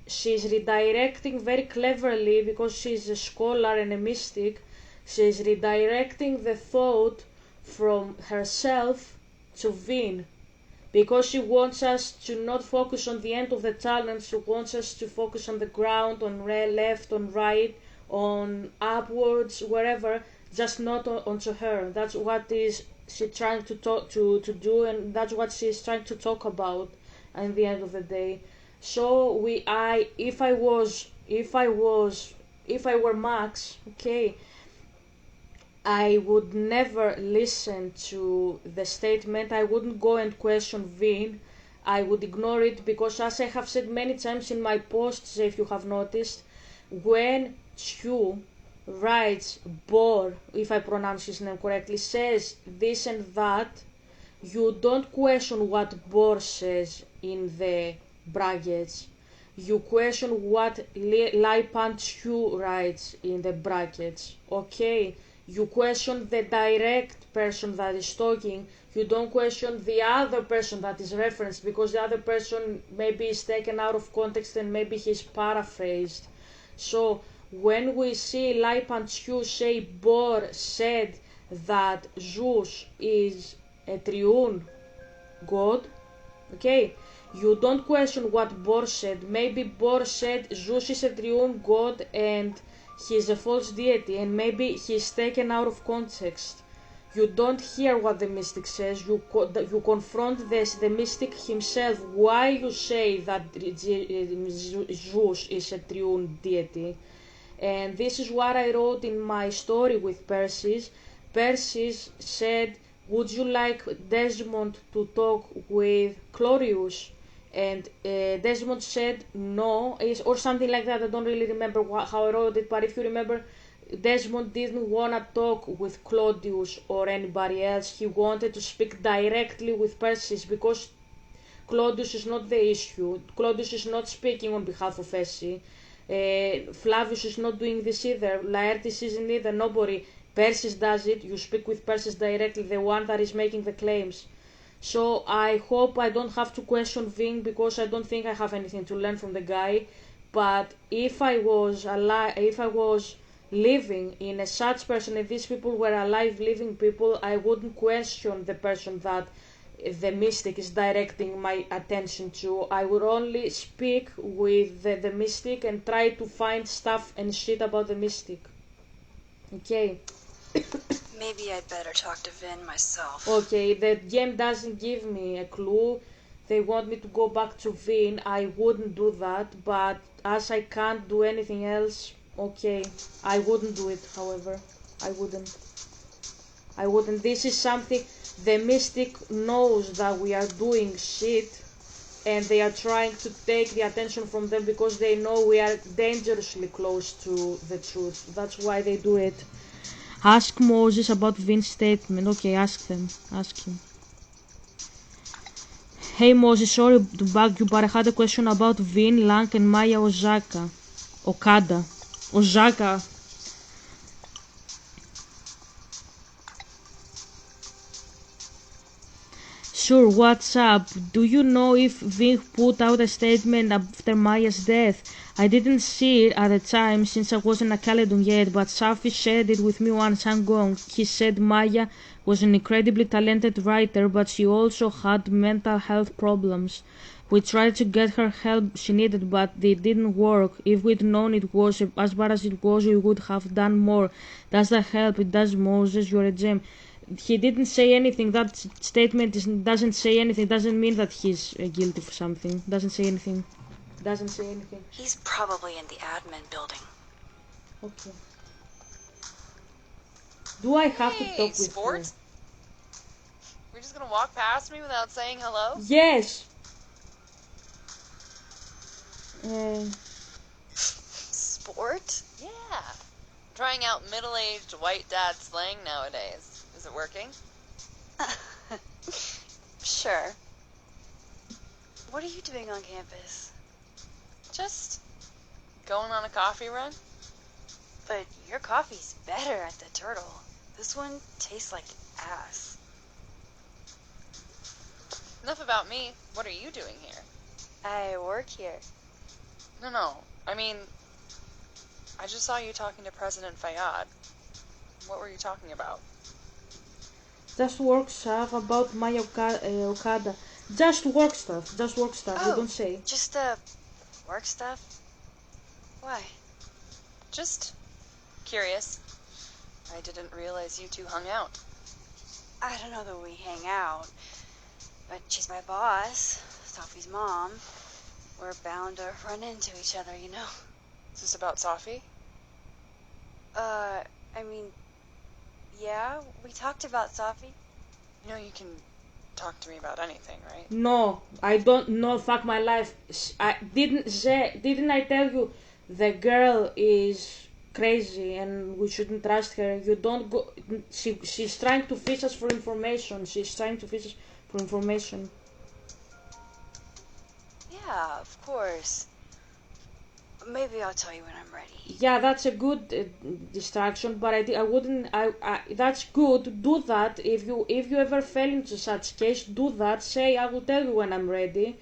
she's redirecting very cleverly because she's a scholar and a mystic. She's redirecting the thought from herself to Vin because she wants us to not focus on the end of the tunnel. She wants us to focus on the ground, on left, on right, on upwards, wherever, just not onto her. That's what is she trying to do, and that's what she's trying to talk about at the end of the day. So if I were Max, okay, I would never listen to the statement. I wouldn't go and question Vin. I would ignore it because, as I have said many times in my posts, if you have noticed, when Chu writes Bor, if I pronounce his name correctly, says this and that, you don't question what Bor says in the brackets. You question what Lai Pan Chu writes in the brackets. Okay? You question the direct person that is talking. You don't question the other person that is referenced, because the other person maybe is taken out of context and maybe he's paraphrased. So when we see Lai Panchu say Bor said that Zeus is a triune god, okay, you don't question what Bor said. Maybe Bor said Zeus is a triune god and he's a false deity, and maybe he's taken out of context. You don't hear what the mystic says. You confront the mystic himself. Why you say that Zeus is a triune deity? And this is what I wrote in my story with Persis. Persis said, would you like Desmond to talk with Clorius? And Desmond said no, or something like that. I don't really remember how I wrote it, but if you remember, Desmond didn't want to talk with Claudius or anybody else. He wanted to speak directly with Persis, because Claudius is not the issue. Claudius is not speaking on behalf of Essie. Flavius is not doing this either. Laertes isn't either. Nobody. Persis does it. You speak with Persis directly, the one that is making the claims. So I hope I don't have to question Ving, because I don't think I have anything to learn from the guy. But if I was alive, if I was living in a such person, if these people were alive, living people, I wouldn't question the person that the mystic is directing my attention to. I would only speak with the mystic and try to find stuff and shit about the mystic. Okay. Maybe I'd better talk to Vin myself. Okay, the game doesn't give me a clue. They want me to go back to Vin. I wouldn't do that, but as I can't do anything else, okay, I wouldn't do it, however. I wouldn't. This is something the mystic knows, that we are doing shit, and they are trying to take the attention from them because they know we are dangerously close to the truth. That's why they do it. Ask Moses about Vin's statement. Okay, ask them. Ask him. Hey Moses, sorry to bug you, but I had a question about Vin, Lang, and Maya Okada. Osaka. Sure, what's up? Do you know if Vin put out a statement after Maya's death? I didn't see it at the time since I wasn't a Caledon yet, but Safi shared it with me once ago. He said Maya was an incredibly talented writer, but she also had mental health problems. We tried to get her help she needed, but it didn't work. If we'd known it was as bad as it was, we would have done more. Does that help? It does, Moses. You're a gem. He didn't say anything. That statement doesn't say anything. Doesn't mean that he's guilty for something. Doesn't say anything. Doesn't say anything. He's probably in the admin building. Okay. Do I have to talk with sport? her? We're just gonna walk past me without saying hello? Yes. Sport? Yeah. Trying out middle-aged white dad slang nowadays. Is it working? Sure. What are you doing on campus? Just going on a coffee run? But your coffee's better at the Turtle. This one tastes like ass. Enough about me. What are you doing here? I work here. No. I mean, I just saw you talking to President Fayyad. What were you talking about? Just work stuff about my Okada. Just work stuff. Just work stuff. You don't say. Just work stuff? Why? Just curious. I didn't realize you two hung out. I don't know that we hang out, but she's my boss, Sophie's mom. We're bound to run into each other, you know. Is this about Sophie? I mean, yeah, we talked about Sophie. You know you can talk to me about anything, right? No, I don't know. Fuck my life. Didn't I tell you the girl is crazy and we shouldn't trust her? You don't go. She's trying to fish us for information. Yeah, of course. Maybe I'll tell you when I'm ready. Yeah, that's a good distraction, but I wouldn't. That's good. Do that if you ever fell into such case. Do that. Say I will tell you when I'm ready.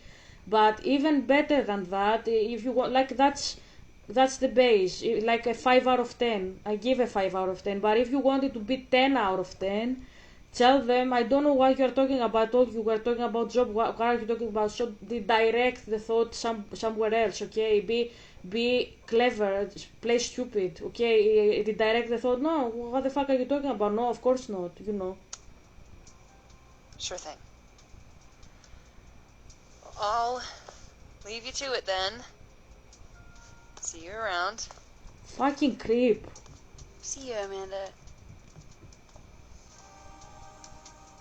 But even better than that, if you want, like that's the base. Like a 5 out of 10. I give a 5 out of 10. But if you want it to be 10 out of 10, tell them I don't know what you're talking about. Told you we're talking about job. What are you talking about? So direct the thought somewhere else. Okay, be clever, play stupid. Okay, redirect the thought. No, what the fuck are you talking about? No, of course not. You know. Sure thing. I'll leave you to it then. See you around. Fucking creep. See you, Amanda.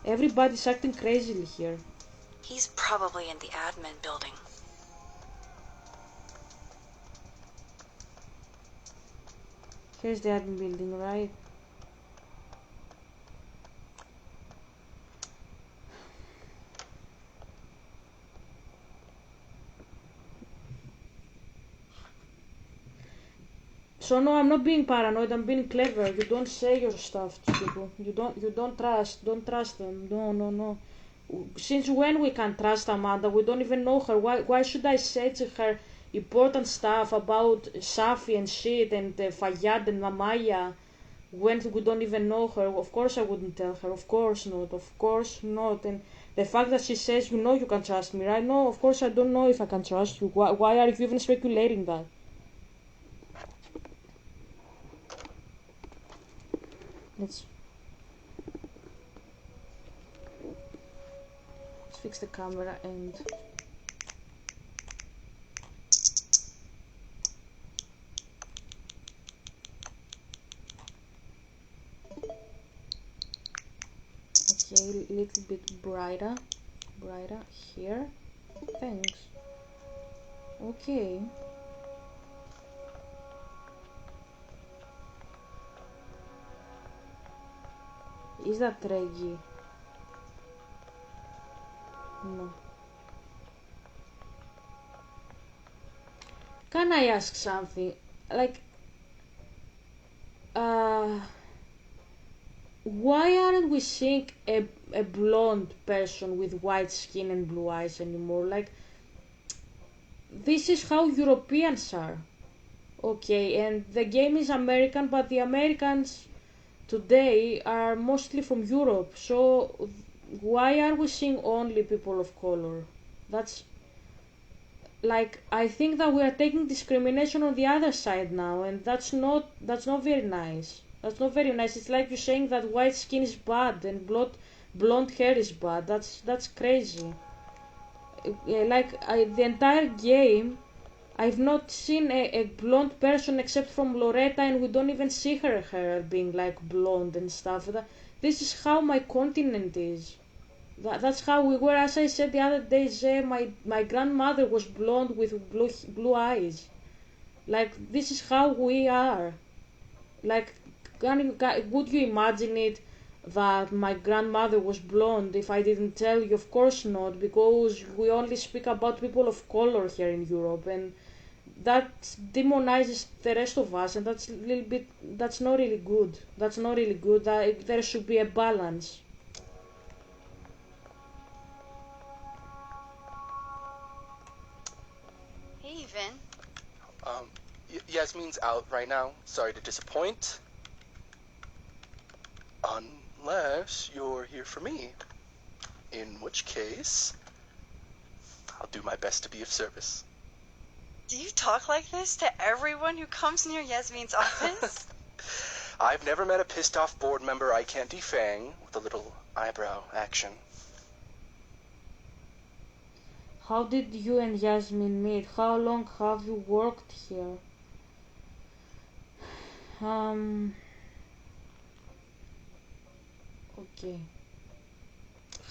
Everybody's acting crazily here. He's probably in the admin building. Here's the admin building, right? So no, I'm not being paranoid. I'm being clever. You don't say your stuff to people. You don't trust them. No, no, no. Since when we can trust Amanda? We don't even know her. Why should I say to her important stuff about Safi and shit and Fayyad and Mamaya when we don't even know her? Of course I wouldn't tell her. Of course not. Of course not. And the fact that she says, you can trust me, right? No, of course I don't know if I can trust you. Why are you even speculating that? Let's fix the camera and okay, a little bit brighter here. Thanks. Okay. Is that Reggie? No. Can I ask something? Like, why aren't we seeing a blonde person with white skin and blue eyes anymore? Like, this is how Europeans are. Okay, and the game is American, but the Americans today are mostly from Europe. So, why are we seeing only people of color? That's like I think that we are taking discrimination on the other side now, and that's not very nice. That's not very nice. It's like you're saying that white skin is bad and blonde hair is bad. That's crazy. The entire game, I've not seen a blonde person except from Loretta, and we don't even see her hair being like blonde and stuff. This is how my continent is. That's how we were. As I said the other day, my grandmother was blonde with blue eyes. Like, this is how we are. Like, would you imagine it that my grandmother was blonde if I didn't tell you? Of course not, because we only speak about people of color here in Europe, and that demonizes the rest of us, and that's not really good. That's not really good. There should be a balance. Hey, Vin. Yasmin's out right now. Sorry to disappoint. Unless you're here for me. In which case, I'll do my best to be of service. Do you talk like this to everyone who comes near Yasmin's office? I've never met a pissed off board member I can't defang with a little eyebrow action. How did you and Yasmin meet? How long have you worked here? Okay.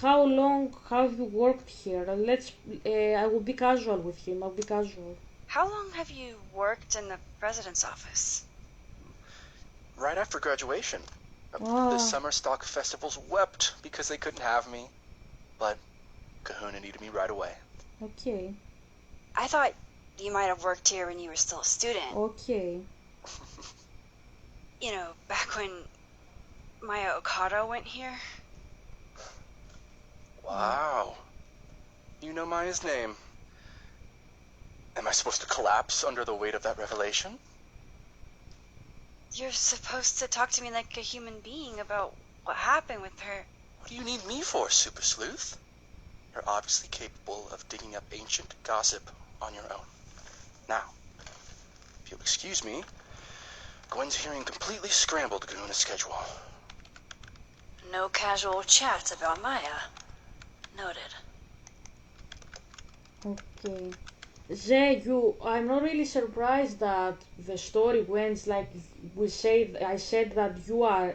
How long have you worked here? I will be casual with him. I'll be casual. How long have you worked in the president's office? Right after graduation. The Ah, summer stock festivals wept because they couldn't have me. But Kahuna needed me right away. okay. I thought you might have worked here when you were still a student. Okay. You know, back when Maya Okada went here. Wow. You know Maya's name. Am I supposed to collapse under the weight of that revelation? You're supposed to talk to me like a human being about what happened with her. What do you need me for, Super Sleuth? You're obviously capable of digging up ancient gossip on your own. Now, if you'll excuse me, Gwen's hearing completely scrambled Garuna's schedule. No casual chats about Maya. Noted. Okay. Zay, I'm not really surprised that the story went like I said that you are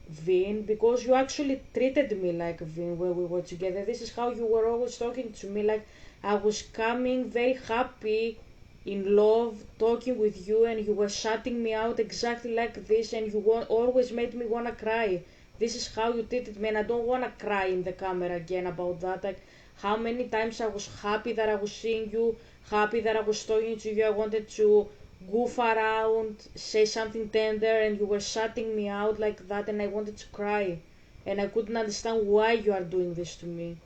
Vin, because you actually treated me like Vin when we were together. This is how you were always talking to me, like I was coming very happy, in love, talking with you, and you were shutting me out exactly like this, and you always made me wanna cry. This is how you treated me, and I don't wanna cry in the camera again about that. Like, how many times I was happy that I was seeing you, happy that I was talking to you. I wanted to goof around, say something tender, and you were shutting me out like that, and I wanted to cry. And I couldn't understand why you are doing this to me.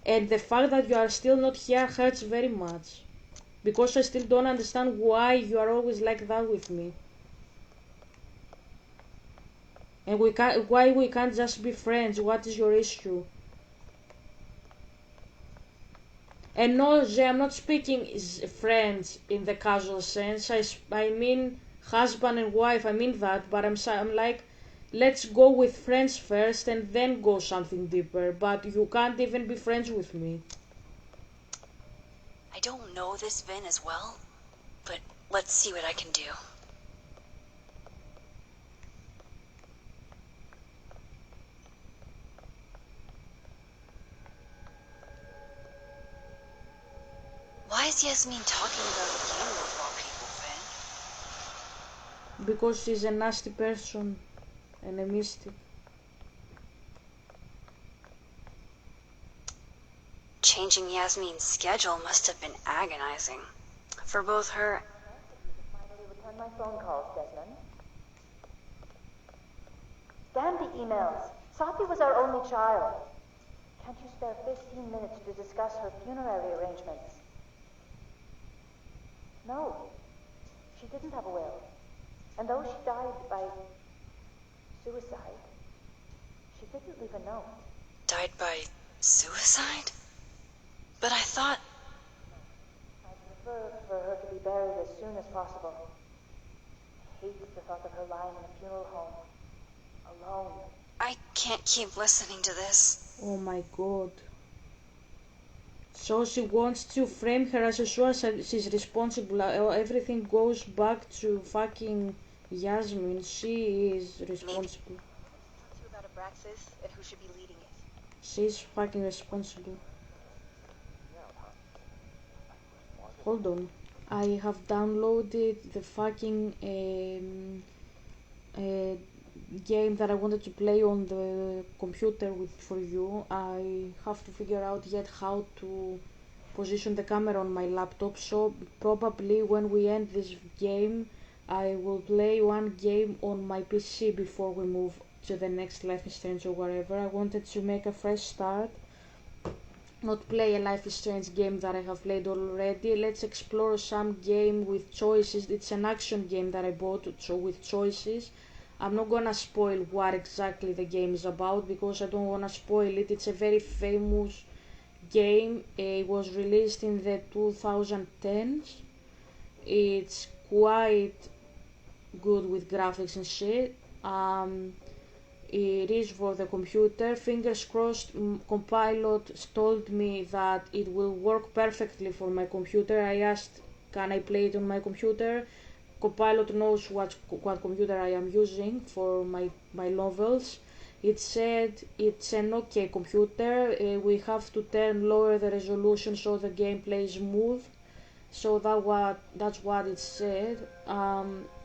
And the fact that you are still not here hurts very much, because I still don't understand why you are always like that with me. And why we can't just be friends? What is your issue? And no, I'm not speaking friends in the casual sense. I mean husband and wife. I mean that, but I'm like, let's go with friends first and then go something deeper. But you can't even be friends with me. I don't know this Vin as well, but let's see what I can do. Why is Yasmin talking about you of all people, Vin? Because she's a nasty person and a mystic. Changing Yasmin's schedule must have been agonizing. For both her... Finally return my phone calls, Desmond. Damn the emails. Safi was our only child. Can't you spare 15 minutes to discuss her funerary arrangements? No. She didn't have a will. And though she died by suicide, she didn't leave a note. Died by suicide? But I thought... I'd prefer for her to be buried as soon as possible. I hate the thought of her lying in a funeral home, alone. I can't keep listening to this. Oh my god. So she wants to frame her as a suicide. She's responsible. Everything goes back to fucking Yasmin. She is responsible. Talk to you about Abraxas and who should be leading it. She's fucking responsible. Hold on. I have downloaded the fucking game that I wanted to play on the computer for you. I have to figure out yet how to position the camera on my laptop, so probably when we end this game I will play one game on my PC before we move to the next Life is Strange or whatever. I wanted to make a fresh start, not play a Life is Strange game that I have played already. Let's explore some game with choices. It's an action game that I bought, so with choices. I'm not gonna spoil what exactly the game is about because I don't wanna spoil it. It's a very famous game. It was released in the 2010s. It's quite good with graphics and shit. It is for the computer. Fingers crossed. Compilot told me that it will work perfectly for my computer. I asked, can I play it on my computer? Copilot knows what computer I am using for my novels. It said it's an okay computer. We have to lower the resolution so the gameplay is smooth. So that's what it said.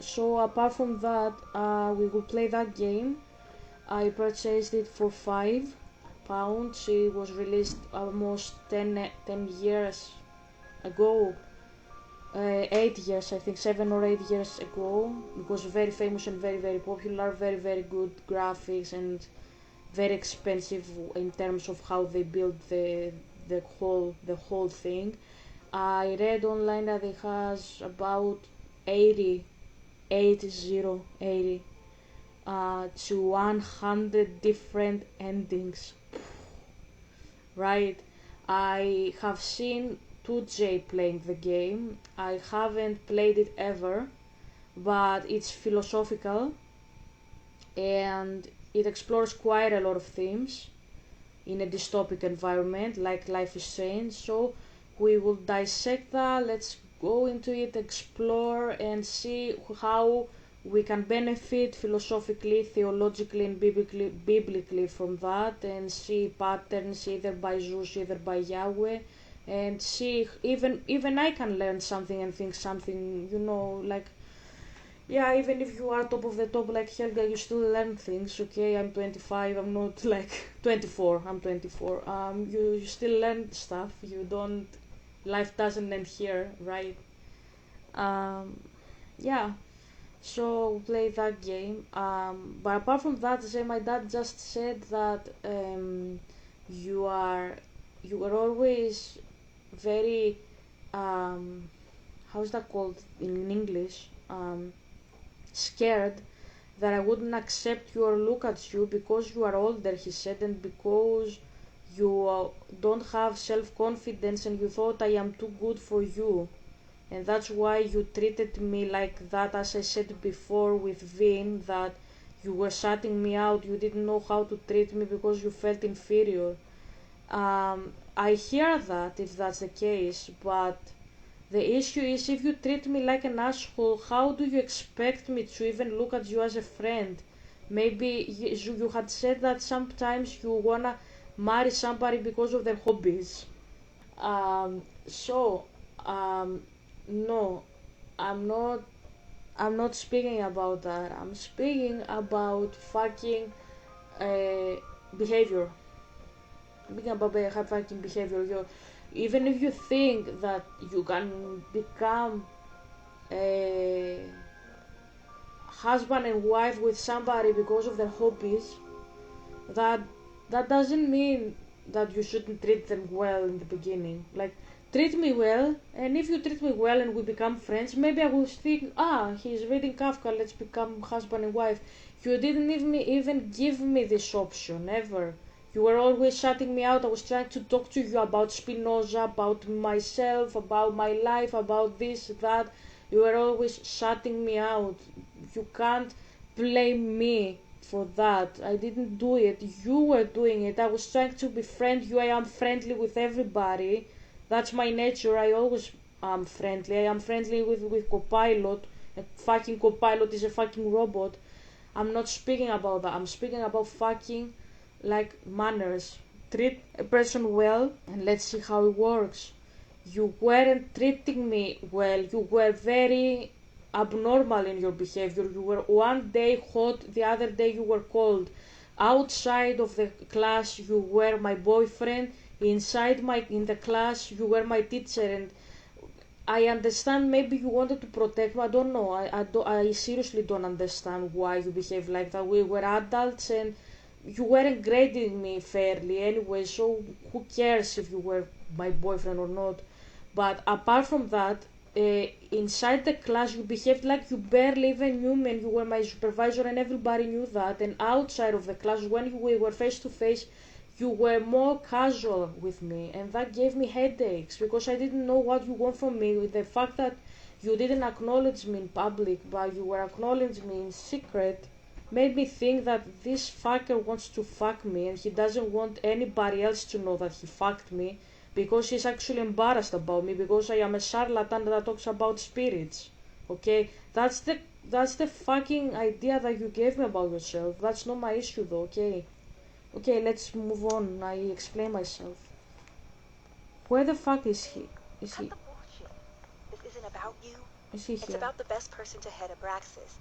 So apart from that, we will play that game. I purchased it for £5. It was released almost 10 years ago, 8 years, I think 7 or 8 years ago. It was very famous and very, very popular, very, very good graphics and very expensive in terms of how they built the whole thing. I read online that it has about 80, 80 to 100 different endings, right? I have seen 2J playing the game. I haven't played it ever, but it's philosophical and it explores quite a lot of themes in a dystopic environment like Life is Strange. So we will dissect that. Let's go into it, explore, and see how we can benefit philosophically, theologically, and biblically from that, and see patterns either by Zeus, either by Yahweh, and see if even I can learn something and think something. Like, yeah, even if you are top of the top like Helga, you still learn things. Okay, I'm 25. I'm not like 24. I'm 24. You still learn stuff. You don't. Life doesn't end here, right? Yeah. So play that game. But apart from that, say my dad just said that you are you are always very how's that called in English? Scared that I wouldn't accept you or look at you because you are older, he said, and because you don't have self confidence and you thought I am too good for you. And that's why you treated me like that, as I said before with Vin, that you were shutting me out, you didn't know how to treat me because you felt inferior. I hear that if that's the case, but the issue is if you treat me like an asshole, how do you expect me to even look at you as a friend? Maybe you had said that sometimes you wanna marry somebody because of their hobbies. So, no, I'm not. I'm not speaking about that. I'm speaking about fucking uh, behavior. Speaking about fucking behavior. Even if you think that you can become a husband and wife with somebody because of their hobbies, that that doesn't mean that you shouldn't treat them well in the beginning. Like, treat me well, and if you treat me well and we become friends, maybe I will think, he's reading Kafka, let's become husband and wife. You didn't even give me this option ever. You were always shutting me out. I was trying to talk to you about Spinoza, about myself, about my life, about this, that. You were always shutting me out. You can't blame me for that. I didn't do it. You were doing it. I was trying to befriend you. I am friendly with everybody. That's my nature. I always am friendly. I am friendly with Copilot. A fucking Copilot is a fucking robot. I'm not speaking about that. I'm speaking about fucking like manners. Treat a person well and let's see how it works. You weren't treating me well. You were very abnormal in your behavior. You were one day hot, the other day you were cold. Outside of the class you were my boyfriend. In the class you were my teacher, and I understand maybe you wanted to protect me. I don't know. I seriously don't understand why you behave like that. We were adults and you weren't grading me fairly anyway, so who cares if you were my boyfriend or not? But apart from that, inside the class you behaved like you barely even knew me and you were my supervisor and everybody knew that. And outside of the class, when we were face to face, you were more casual with me, and that gave me headaches because I didn't know what you want from me. With the fact that you didn't acknowledge me in public, but you were acknowledging me in secret, made me think that this fucker wants to fuck me and he doesn't want anybody else to know that he fucked me because he's actually embarrassed about me because I am a charlatan that talks about spirits. Okay, that's the fucking idea that you gave me about yourself. That's not my issue though. Okay, let's move on. I explain myself. Where the fuck is he? Is Cut he? the bullshit. This isn't about you. Is he It's here? about the best person to head Abraxas.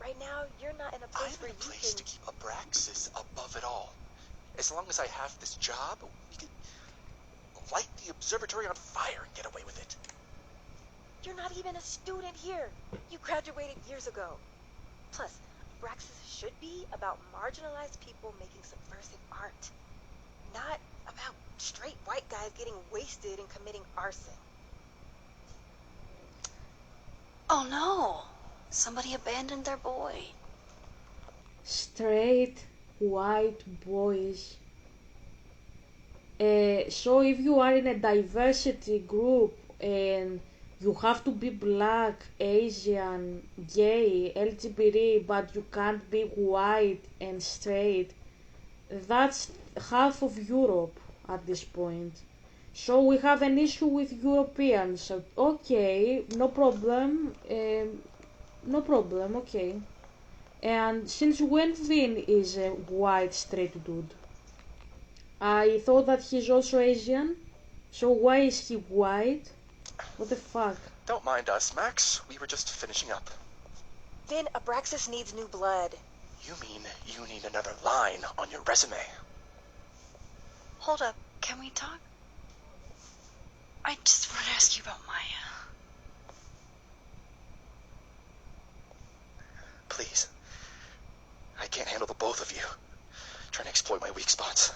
Right now, you're not in a place I'm where in a you place can... to keep Abraxas above it all. As long as I have this job, we could... light the observatory on fire and get away with it. You're not even a student here. You graduated years ago. Plus, Abraxas should be about marginalized people making subversive art. Not about straight white guys getting wasted and committing arson. Oh no! Somebody abandoned their boy. Straight white boys. So if you are in a diversity group and you have to be black, Asian, gay, LGBT, but you can't be white and straight, that's half of Europe at this point. So we have an issue with Europeans. Okay, no problem. No problem, okay. And since when Vin is a white straight dude? I thought that he's also Asian. So why is he white? What the fuck? Don't mind us, Max. We were just finishing up. Then Abraxas needs new blood. You mean you need another line on your resume? Hold up, can we talk? I just want to ask you about Maya. Please. I can't handle the both of you. Trying to exploit my weak spots.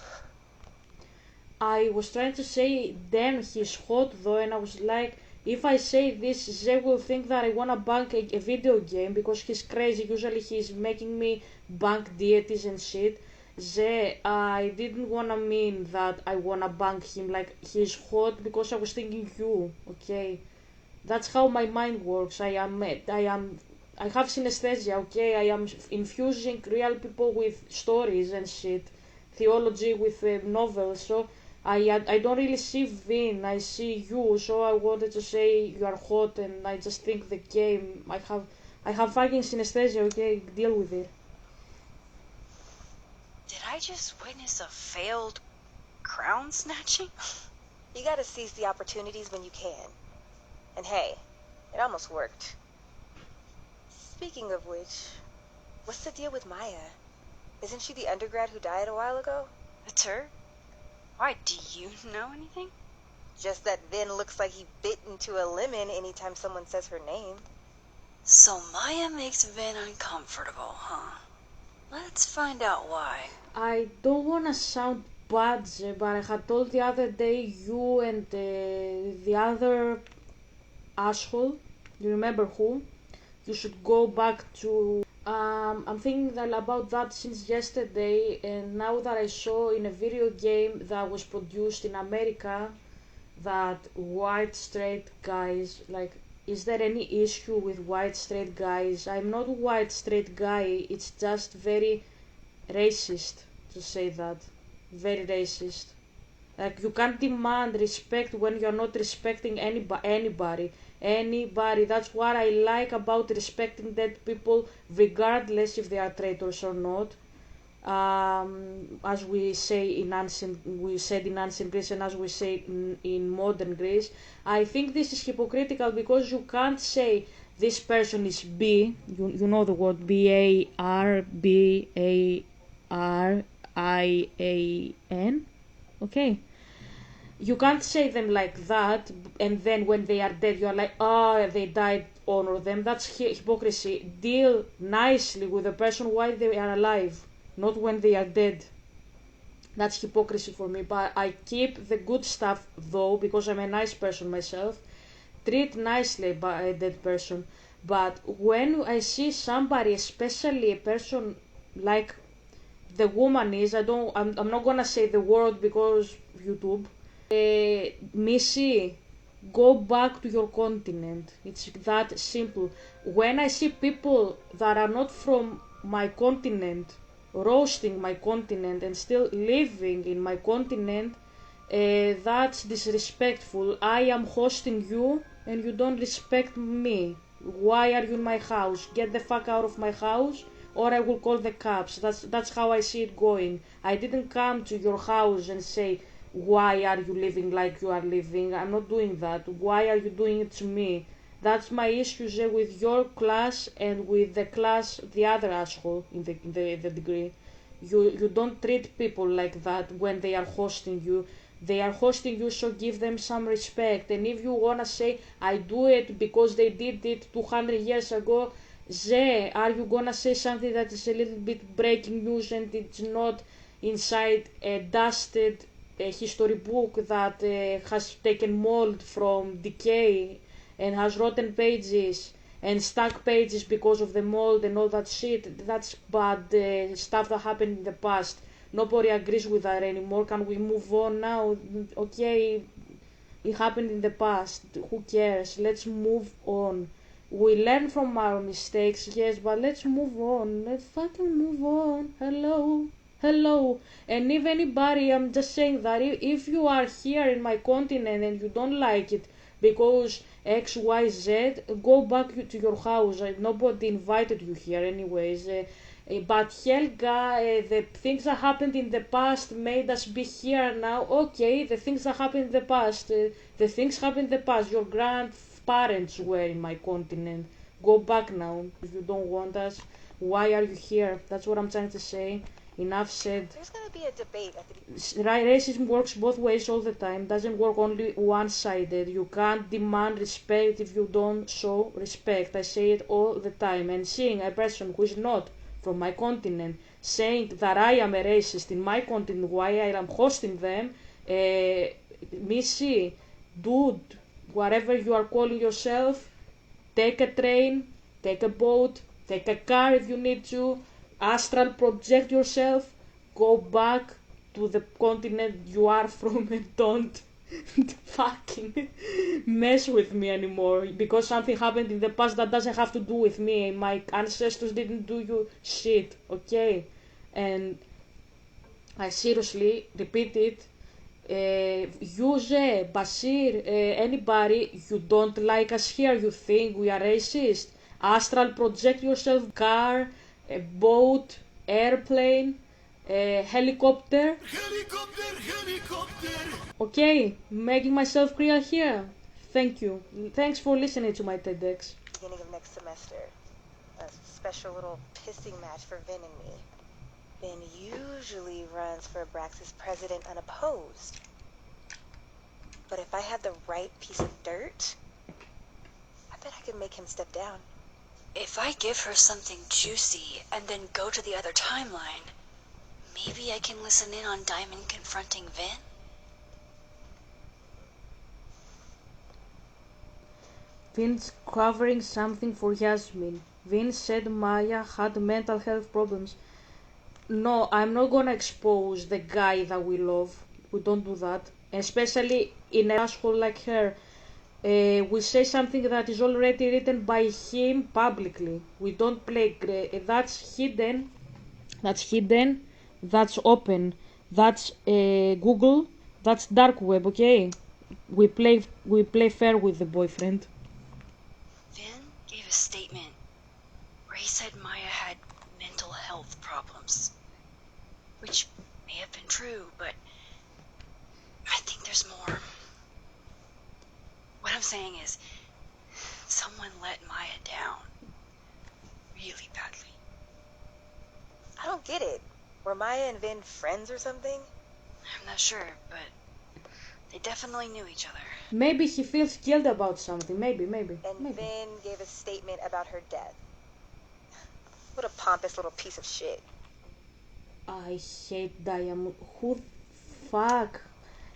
I was trying to say, damn, he's hot though, and I was like, if I say this, they will think that I wanna bank a video game because he's crazy. Usually he's making me bank deities and shit. I didn't wanna mean that I wanna bank him, like he's hot because I was thinking you, okay? That's how my mind works. I have synesthesia, okay? I am infusing real people with stories and shit, theology with novels, so I don't really see Vin, I see you, so I wanted to say you are hot and I just think the game, I have fucking synesthesia, okay? Deal with it. Did I just witness a failed crown snatching? You gotta seize the opportunities when you can. And hey, it almost worked. Speaking of which, what's the deal with Maya? Isn't she the undergrad who died a while ago? It's her? Why, do you know anything? Just that Vin looks like he bit into a lemon anytime someone says her name. So Maya makes Vin uncomfortable, huh? Let's find out why. I don't wanna sound bad, but I had told the other day you and the other asshole, you remember who? You should go back to. I'm thinking about that since yesterday, and now that I saw in a video game that was produced in America that white straight guys, like, is there any issue with white straight guys? I'm not a white straight guy, it's just very racist to say that. Very racist. Like, you can't demand respect when you're not respecting anybody. That's what I like about respecting dead people, regardless if they are traitors or not. As we say in ancient Greece, and as we say in modern Greece, I think this is hypocritical because you can't say this person is B. You know the word Barian. Okay. You can't say them like that, and then when they are dead, you are like, oh, they died, honor them. That's hypocrisy. Deal nicely with the person while they are alive, not when they are dead. That's hypocrisy for me, but I keep the good stuff though, because I'm a nice person myself. Treat nicely by a dead person. But when I see somebody, especially a person like the woman is, I'm not gonna say the word because YouTube. Missy, go back to your continent. It's that simple. When I see people that are not from my continent roasting my continent and still living in my continent, that's disrespectful. I am hosting you and you don't respect me. Why are you in my house? Get the fuck out of my house or I will call the cops. That's how I see it going. I didn't come to your house and say, why are you living like you are living? I'm not doing that. Why are you doing it to me? That's my issues with your class and with the class, the other asshole in the degree. You don't treat people like that when they are hosting you. They are hosting you, so give them some respect. And if you wanna say, I do it because they did it 200 years ago, are you gonna say something that is a little bit breaking news and it's not inside a dusted history book that has taken mold from decay and has rotten pages and stuck pages because of the mold and all that shit? That's bad stuff that happened in the past. Nobody agrees with that anymore. Can we move on now? Okay, it happened in the past. Who cares? Let's move on. We learn from our mistakes, yes, but let's move on. Let's fucking move on. Hello. Hello. And if anybody, I'm just saying that if you are here in my continent and you don't like it because XYZ, go back to your house. Nobody invited you here, anyways. But Helga, the things that happened in the past made us be here now. Okay, the things that happened in the past, the things happened in the past. Your grandparents were in my continent. Go back now if you don't want us. Why are you here? That's what I'm trying to say. Enough said. There's gonna be a debate at the... Racism works both ways all the time. Doesn't work only one-sided. You can't demand respect if you don't show respect. I say it all the time. And seeing a person who is not from my continent saying that I am a racist in my continent while I am hosting them, Missy, dude, whatever you are calling yourself, take a train, take a boat, take a car if you need to, astral project yourself, go back to the continent you are from and don't fucking mess with me anymore because something happened in the past that doesn't have to do with me. My ancestors didn't do you shit, okay? And I seriously repeat it. Yuze, Bashir, anybody, you don't like us here, you think we are racist? Astral project yourself, car, a boat, airplane, helicopter. Okay, making myself clear here. Thank you. Thanks for listening to my TEDx. beginning of next semester. A special little pissing match for Vin and me. Vin usually runs for Abraxas president unopposed. But if I had the right piece of dirt, I bet I could make him step down. If I give her something juicy and then go to the other timeline, maybe I can listen in on Diamond confronting Vin? Vin's covering something for Yasmin. Vin said Maya had mental health problems. No, I'm not gonna expose the guy that we love. We don't do that. Especially in an asshole like her. We say something that is already written by him publicly. We don't play. That's hidden. That's hidden. That's open. That's Google. That's dark web. Okay. We play fair with the boyfriend. Vin gave a statement where he said Maya had mental health problems, which may have been true, but I think there's more. What I'm saying is, someone let Maya down really badly. I don't get it. Were Maya and Vin friends or something? I'm not sure, but they definitely knew each other. Maybe he feels guilt about something. Maybe. And Vin gave a statement about her death. What a pompous little piece of shit. I hate Diamond. Who fuck?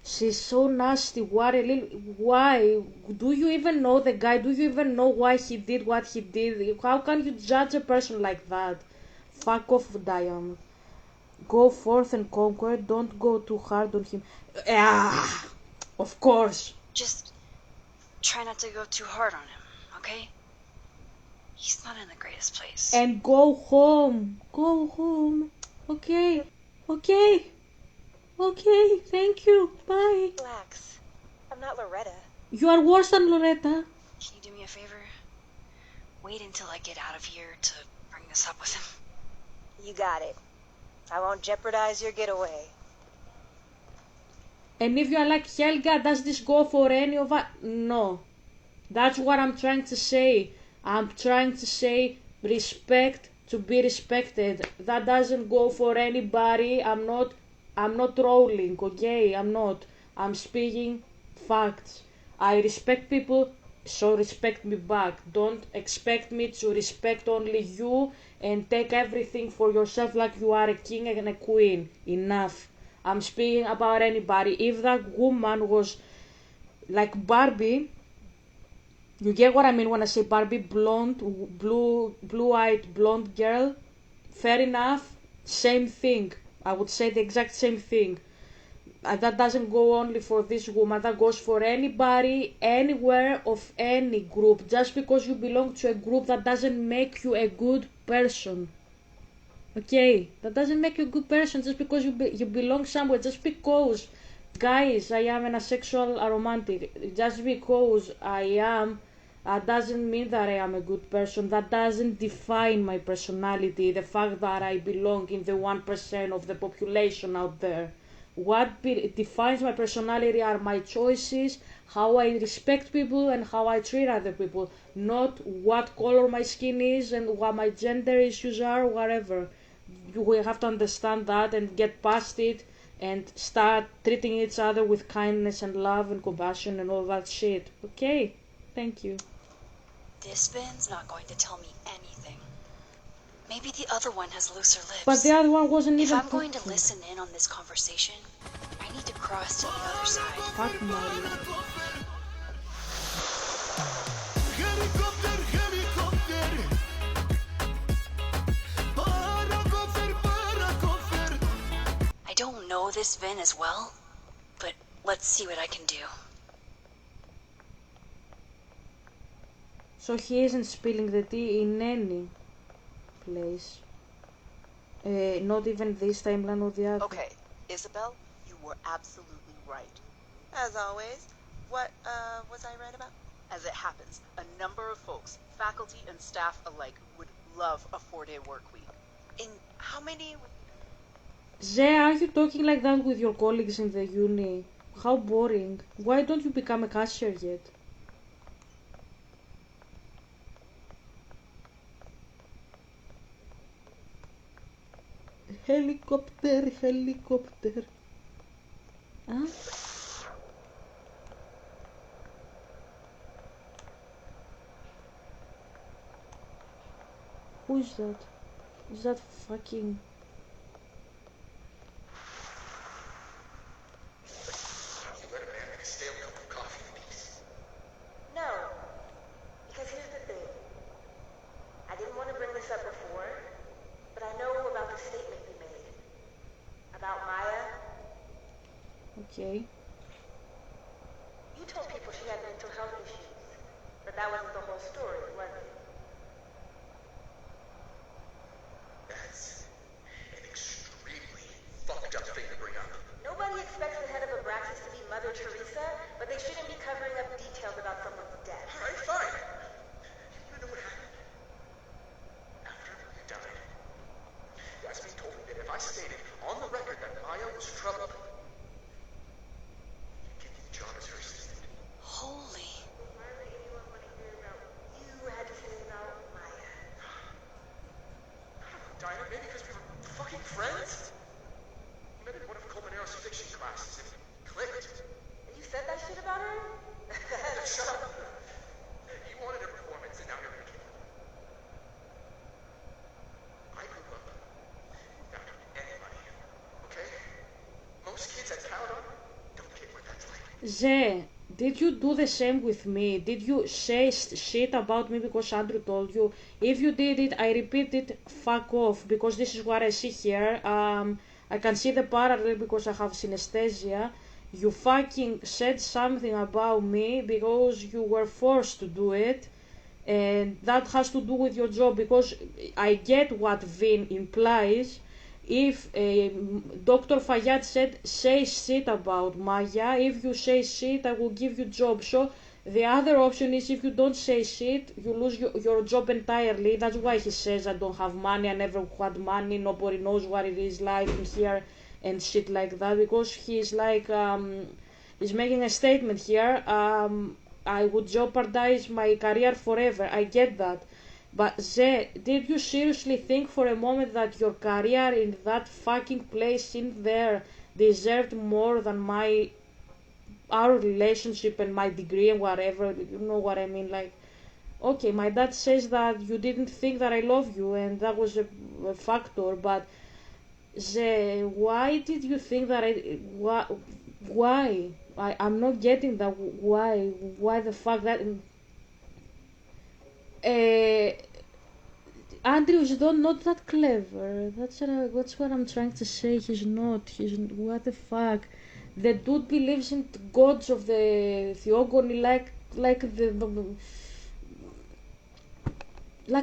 She's so nasty. Why? Do you even know the guy? Do you even know why he did what he did? How can you judge a person like that? Fuck off, Diamond. Go forth and conquer. Don't go too hard on him. Ah, of course. Just try not to go too hard on him, okay? He's not in the greatest place. And go home. Go home. Okay. Thank you. Bye. Relax. I'm not Loretta. You are worse than Loretta. Can you do me a favor? Wait until I get out of here to bring this up with him. You got it. I won't jeopardize your getaway. And if you are like, Helga, does this go for any of us? No. That's what I'm trying to say. I'm trying to say respect to be respected. That doesn't go for anybody. I'm not trolling, okay? I'm not. I'm speaking facts. I respect people, so respect me back. Don't expect me to respect only you and take everything for yourself like you are a king and a queen. Enough. I'm speaking about anybody. If that woman was like Barbie, you get what I mean when I say Barbie, blonde, blue-eyed blonde girl, fair enough, same thing. I would say the exact same thing. That doesn't go only for this woman, that goes for anybody, anywhere, of any group. Just because you belong to a group, that doesn't make you a good person. Okay, that doesn't make you a good person just because you belong somewhere. Just because, guys, I am an asexual aromantic. Just because I am, doesn't mean that I am a good person. That doesn't define my personality. The fact that I belong in the 1% of the population out there. What defines my personality are my choices, how I respect people and how I treat other people, not what color my skin is and what my gender issues are, whatever. We have to understand that and get past it and start treating each other with kindness and love and compassion and all that shit. Okay? Thank you. This Vin's not going to tell me anything. Maybe the other one has looser lips. But the other one wasn't if even I'm going to listen in on this conversation, I need to cross to the other side. Fuck Mario. I don't know this Vin as well, but let's see what I can do. So he isn't spilling the tea in any place. Not even this timeline or the other. Okay, Isabel, you were absolutely right. As always, what was I right about? As it happens, a number of folks, faculty and staff alike, would love a 4-day work week. In how many? Zé, are you talking like that with your colleagues in the uni? How boring. Why don't you become a cashier yet? Helicopter, helicopter. Huh? Who is that? Is that fucking... No, because here's the thing. I didn't want to bring this up before, but I know about the statement you made. About Maya. Okay. You told people she had mental health issues, but that wasn't the whole story, was it? That's an extremely fucked up thing to bring up. Nobody expects the head of Abraxas to be Mother Teresa, but they shouldn't be covering up details about someone's death. Alright, fine. You know what happened? After you died, Yasmin told me that if I stated on the record that Maya was troubled, he'd give me the job as her assistant. Holy. Why would anyone want to hear about what you had to say about Maya? Dinah, maybe because we were fucking friends? We met in one of Colmenaro's fiction classes and clicked. You said that shit about her? Shut up. You wanted a performance and now you're gonna get it. I grew up without anybody, okay? Most kids at Caledon don't get what that's like. Zé, did you do the same with me? Did you say shit about me because Andrew told you? If you did it, I repeat it, fuck off, because this is what I see here. I can see the parallel because I have synesthesia. You fucking said something about me because you were forced to do it, and that has to do with your job, because I get what Vin implies. If Dr. Fayyad said, say shit about Maya, if you say shit, I will give you job. So the other option is, if you don't say shit, you lose your job entirely. That's why he says, I don't have money, I never had money, nobody knows what it is like in here and shit like that, because he's like, he's making a statement here, I would jeopardize my career forever. I get that. But Zé, did you seriously think for a moment that your career in that fucking place in there deserved more than my our relationship and my degree and whatever, you know what I mean, like, okay, my dad says that you didn't think that I love you and that was a factor, but why did you think that why? I'm not getting that. Why the fuck that? Andrew is not that clever. That's what I'm trying to say. He's not. What the fuck? The dude believes in the gods of the theogony like like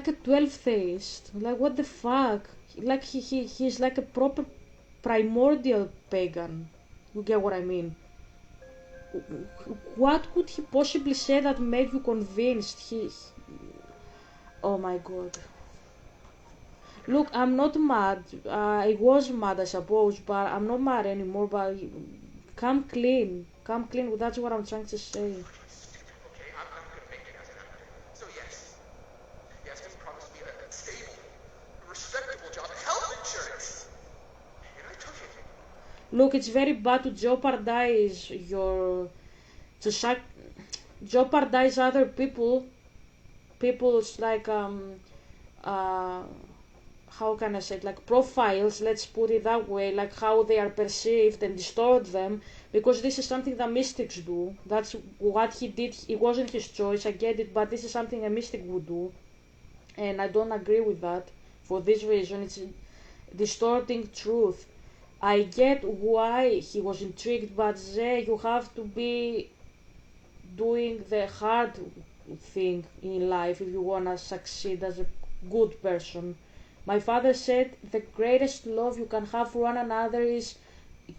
a 12 theist. Like what the fuck? Like he's like a proper primordial pagan. You get what I mean? What could he possibly say that made you convinced? Oh my god. Look, I'm not mad. I was mad, I suppose, but I'm not mad anymore. But come clean. Come clean. That's what I'm trying to say. Okay, I'm gonna make it as an actor. So yes, you promised me a stable, respectable job, health insurance, and I took it. Look, it's very bad to jeopardize to jeopardize other people's like uh how can I say it, like profiles, let's put it that way, like how they are perceived and distort them, because this is something that mystics do. That's what he did. It wasn't his choice, I get it, but this is something a mystic would do, and I don't agree with that for this reason. It's distorting truth. I get why he was intrigued, but you have to be doing the hard thing in life if you wanna succeed as a good person. My father said the greatest love you can have for one another is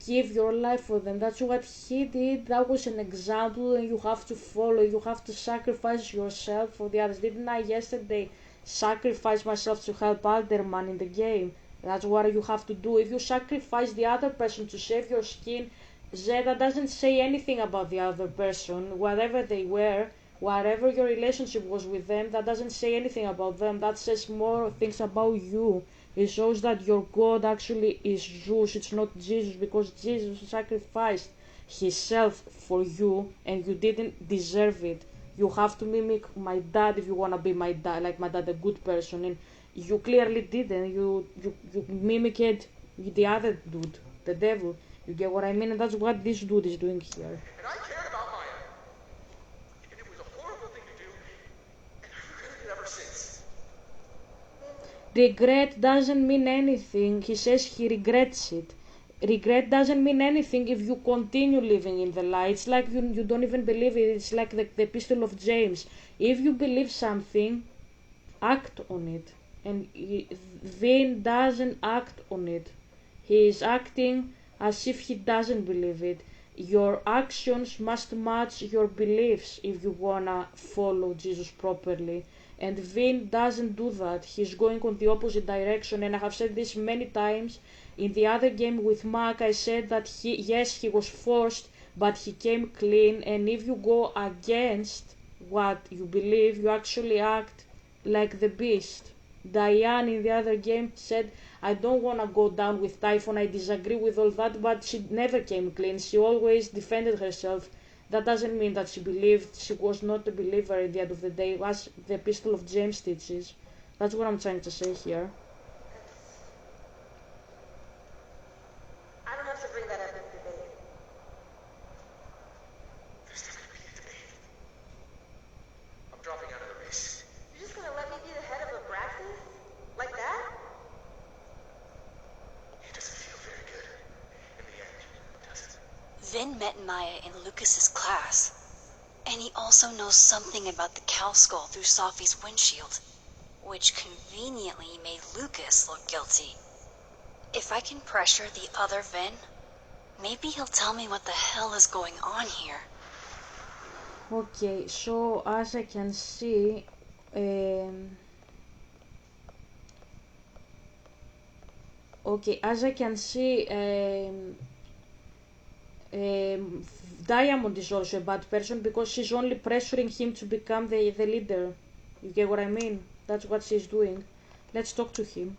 give your life for them. That's what he did. That was an example, and you have to follow. You have to sacrifice yourself for the others. Didn't I yesterday sacrifice myself to help Alderman in the game? That's what you have to do. If you sacrifice the other person to save your skin, that doesn't say anything about the other person, whatever they were, whatever your relationship was with them, that doesn't say anything about them. That says more things about you. It shows that your God actually is Zeus, it's not Jesus, because Jesus sacrificed himself for you and you didn't deserve it. You have to mimic my dad if you want to be my dad, like my dad, a good person, and you clearly didn't. You mimicked the other dude, the devil. You get what I mean? And that's what this dude is doing here. And I cared about Maya. And it was a horrible thing to do, and I've regretted it ever since. Regret doesn't mean anything. He says he regrets it. Regret doesn't mean anything if you continue living in the lie. It's like you don't even believe it. It's like the epistle of James. If you believe something, act on it. And Vin doesn't act on it. He is acting as if he doesn't believe it. Your actions must match your beliefs if you wanna follow Jesus properly. And Vin doesn't do that. He's going on the opposite direction, and I have said this many times. In the other game with Mac, I said that he was forced, but he came clean, and if you go against what you believe, you actually act like the beast. Diane in the other game said, I don't want to go down with Typhon, I disagree with all that, but she never came clean. She always defended herself. That doesn't mean that she believed. She was not a believer at the end of the day, as the epistle of James teaches. That's what I'm trying to say here. I don't have to bring that up in the debate. There's not going to be a debate. I'm dropping out of the race. You're just gonna let me be the head of Abraxas? Like that? It doesn't feel very good in the end, does it? Vin met Maya in Lucas's class, and he also knows something about the cow skull through Sophie's windshield, which conveniently made Lucas look guilty. If I can pressure the other Vin, maybe he'll tell me what the hell is going on here. Okay, so as I can see, Diamond is also a bad person because she's only pressuring him to become the leader. You get what I mean? That's what she's doing. Let's talk to him.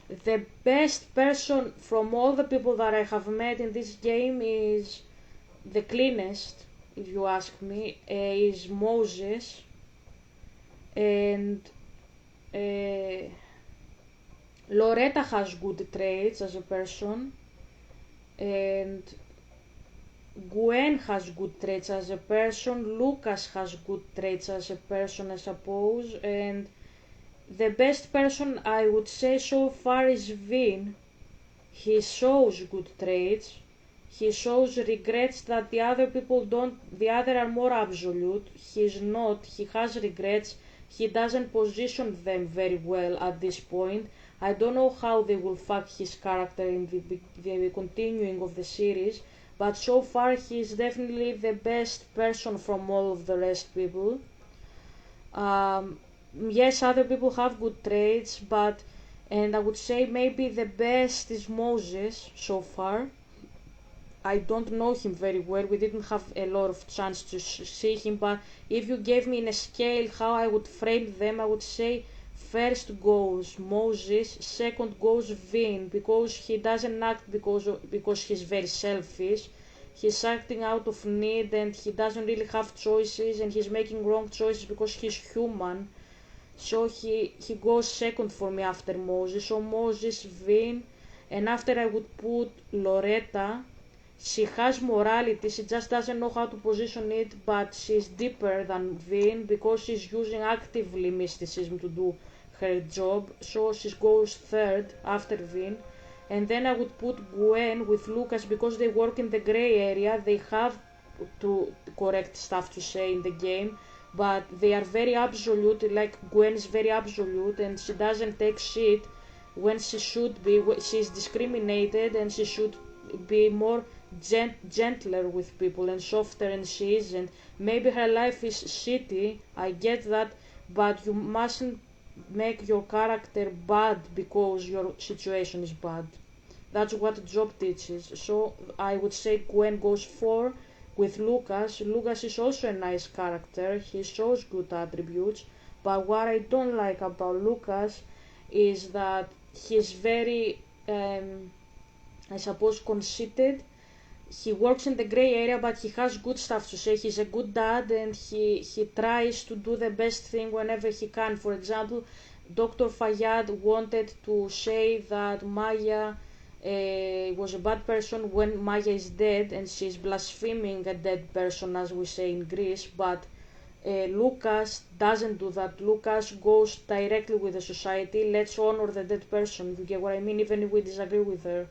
The best person from all the people that I have met in this game is the cleanest, if you ask me, is Moses, and Loretta has good traits as a person, and Gwen has good traits as a person, Lucas has good traits as a person, I suppose, and the best person I would say so far is Vin. He shows good traits. He shows regrets that the other people don't, the other are more absolute. He's not, he has regrets. He doesn't position them very well at this point. I don't know how they will fuck his character in the continuing of the series, but so far he's definitely the best person from all of the rest people. Yes, other people have good traits, but, and I would say maybe the best is Moses so far. I don't know him very well. We didn't have a lot of chance to see him, but if you gave me in a scale how I would frame them, I would say first goes Moses, second goes Vin, because he doesn't act because he's very selfish. He's acting out of need and he doesn't really have choices, and he's making wrong choices because he's human. So he goes second for me after Moses. So Moses, Vin, and after I would put Loretta. She has morality, she just doesn't know how to position it, but she's deeper than Vin because she's using actively mysticism to do her job. So she goes third after Vin. And then I would put Gwen with Lucas because they work in the grey area. They have to correct stuff to say in the game, but they are very absolute. Like Gwen is very absolute and she doesn't take shit when she should be. She's discriminated and she should be more gentler with people and softer, and she isn't. Maybe her life is shitty, I get that, but you mustn't make your character bad because your situation is bad. That's what job teaches. So I would say Gwen goes 4 with Lucas. Lucas is also a nice character, he shows good attributes, but what I don't like about Lucas is that he's very I suppose conceited. He works in the grey area, but he has good stuff to say. He's a good dad and he tries to do the best thing whenever he can. For example, Dr. Fayyad wanted to say that Maya was a bad person when Maya is dead and she's blaspheming a dead person, as we say in Greece, but Lucas doesn't do that. Lucas goes directly with the society. Let's honor the dead person. You get what I mean? Even if we disagree with her.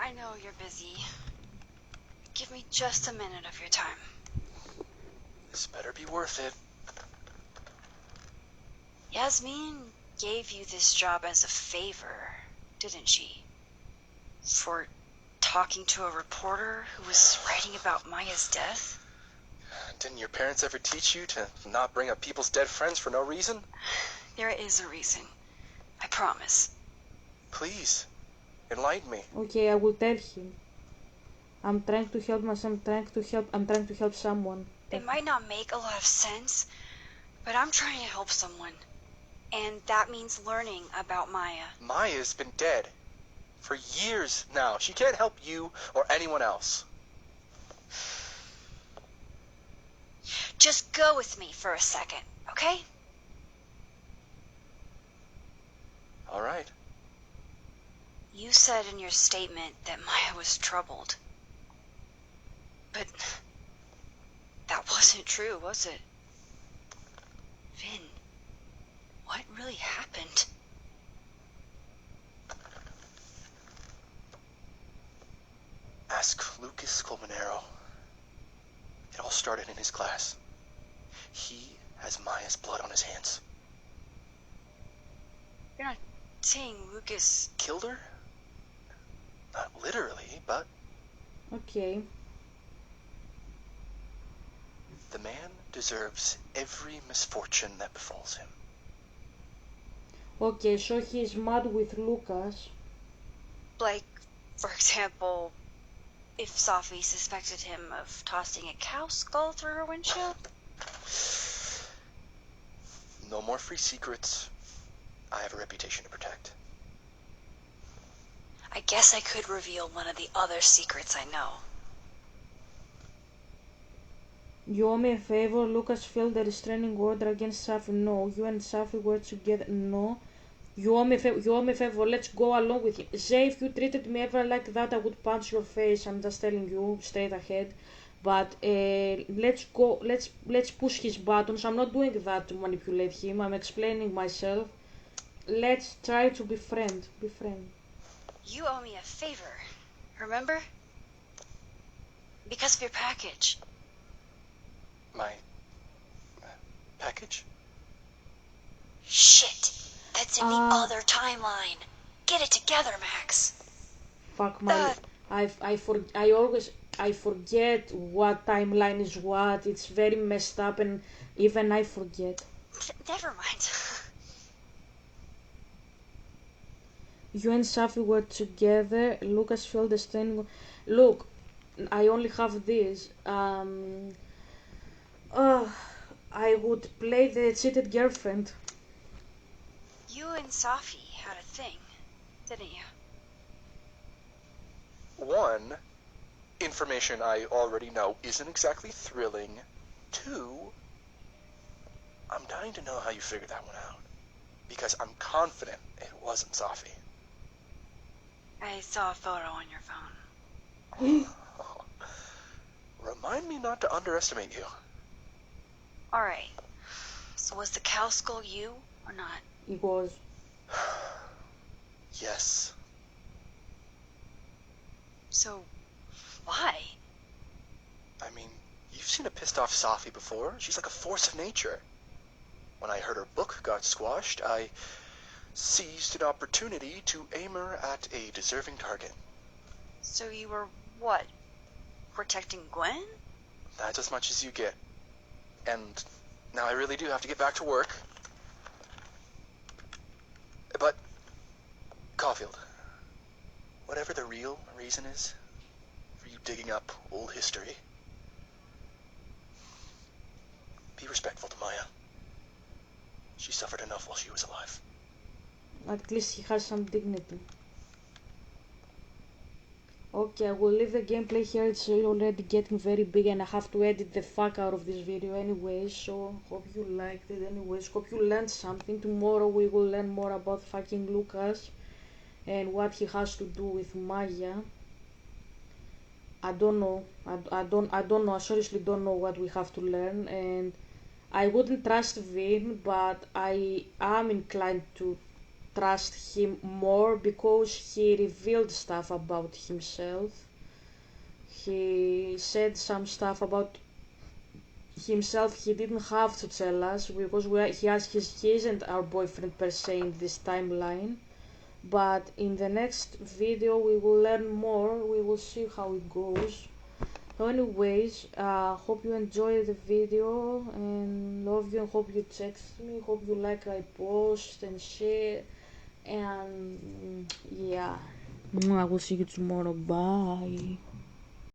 I know you're busy. Give me just a minute of your time. This better be worth it. Yasmin gave you this job as a favor, didn't she? For talking to a reporter who was writing about Maya's death? Didn't your parents ever teach you to not bring up people's dead friends for no reason? There is a reason. I promise. Please, enlighten me. Okay, I will tell him. I'm trying to help myself. I'm trying to help someone. It might not make a lot of sense, but I'm trying to help someone. And that means learning about Maya. Maya's been dead for years now. She can't help you or anyone else. Just go with me for a second, okay? All right. You said in your statement that Maya was troubled. But that wasn't true, was it? Vin, what really happened? Ask Lucas Colmenero. It all started in his class. He has Maya's blood on his hands. You're not saying Lucas Killed her? Not literally, but Okay. the man deserves every misfortune that befalls him. Okay, so he's mad with Lucas. Like, for example, if Safi suspected him of tossing a cow skull through her windshield? No more free secrets. I have a reputation to protect. I guess I could reveal one of the other secrets I know. You owe me a favor. Lucas filled a restraining order against Safi. No. You and Safi were together. No. You owe me a favor. Let's go along with him. Zay, if you treated me ever like that, I would punch your face. I'm just telling you straight ahead. But let's go. Let's push his buttons. I'm not doing that to manipulate him. I'm explaining myself. Let's try to be friend. Be friend. You owe me a favor, remember? Because of your package. My package? Shit! That's in the other timeline. Get it together, Max. Fuck my... I forget what timeline is what. It's very messed up and even I forget. Never mind. You and Safi were together. Lucas filled the standing... Look, I only have this. I would play the cheated girlfriend. You and Safi had a thing, didn't you? One, information I already know isn't exactly thrilling. Two, I'm dying to know how you figured that one out. Because I'm confident it wasn't Safi. I saw a photo on your phone. Remind me not to underestimate you. Alright. So was the cow skull you, or not? It was. Yes. So, why? I mean, you've seen a pissed off Safi before. She's like a force of nature. When I heard her book got squashed, I seized an opportunity to aim her at a deserving target. So you were, what, protecting Gwen? That's as much as you get. And now I really do have to get back to work. But, Caulfield, whatever the real reason is for you digging up old history, be respectful to Maya. She suffered enough while she was alive. At least he has some dignity. Okay, I will leave the gameplay here. It's already getting very big and I have to edit the fuck out of this video anyway, so hope you liked it anyways. Hope you learned something. Tomorrow we will learn more about fucking Lucas and what he has to do with Maya. I don't know. I don't know. I seriously don't know what we have to learn, and I wouldn't trust Vin, but I am inclined to trust him more because he revealed stuff about himself. He said some stuff about himself he didn't have to tell us because he isn't our boyfriend per se in this timeline. But in the next video we will learn more. We will see how it goes. So anyways, hope you enjoy the video and love you and hope you text me. Hope you like I post and share. And yeah, I will see you tomorrow. Bye.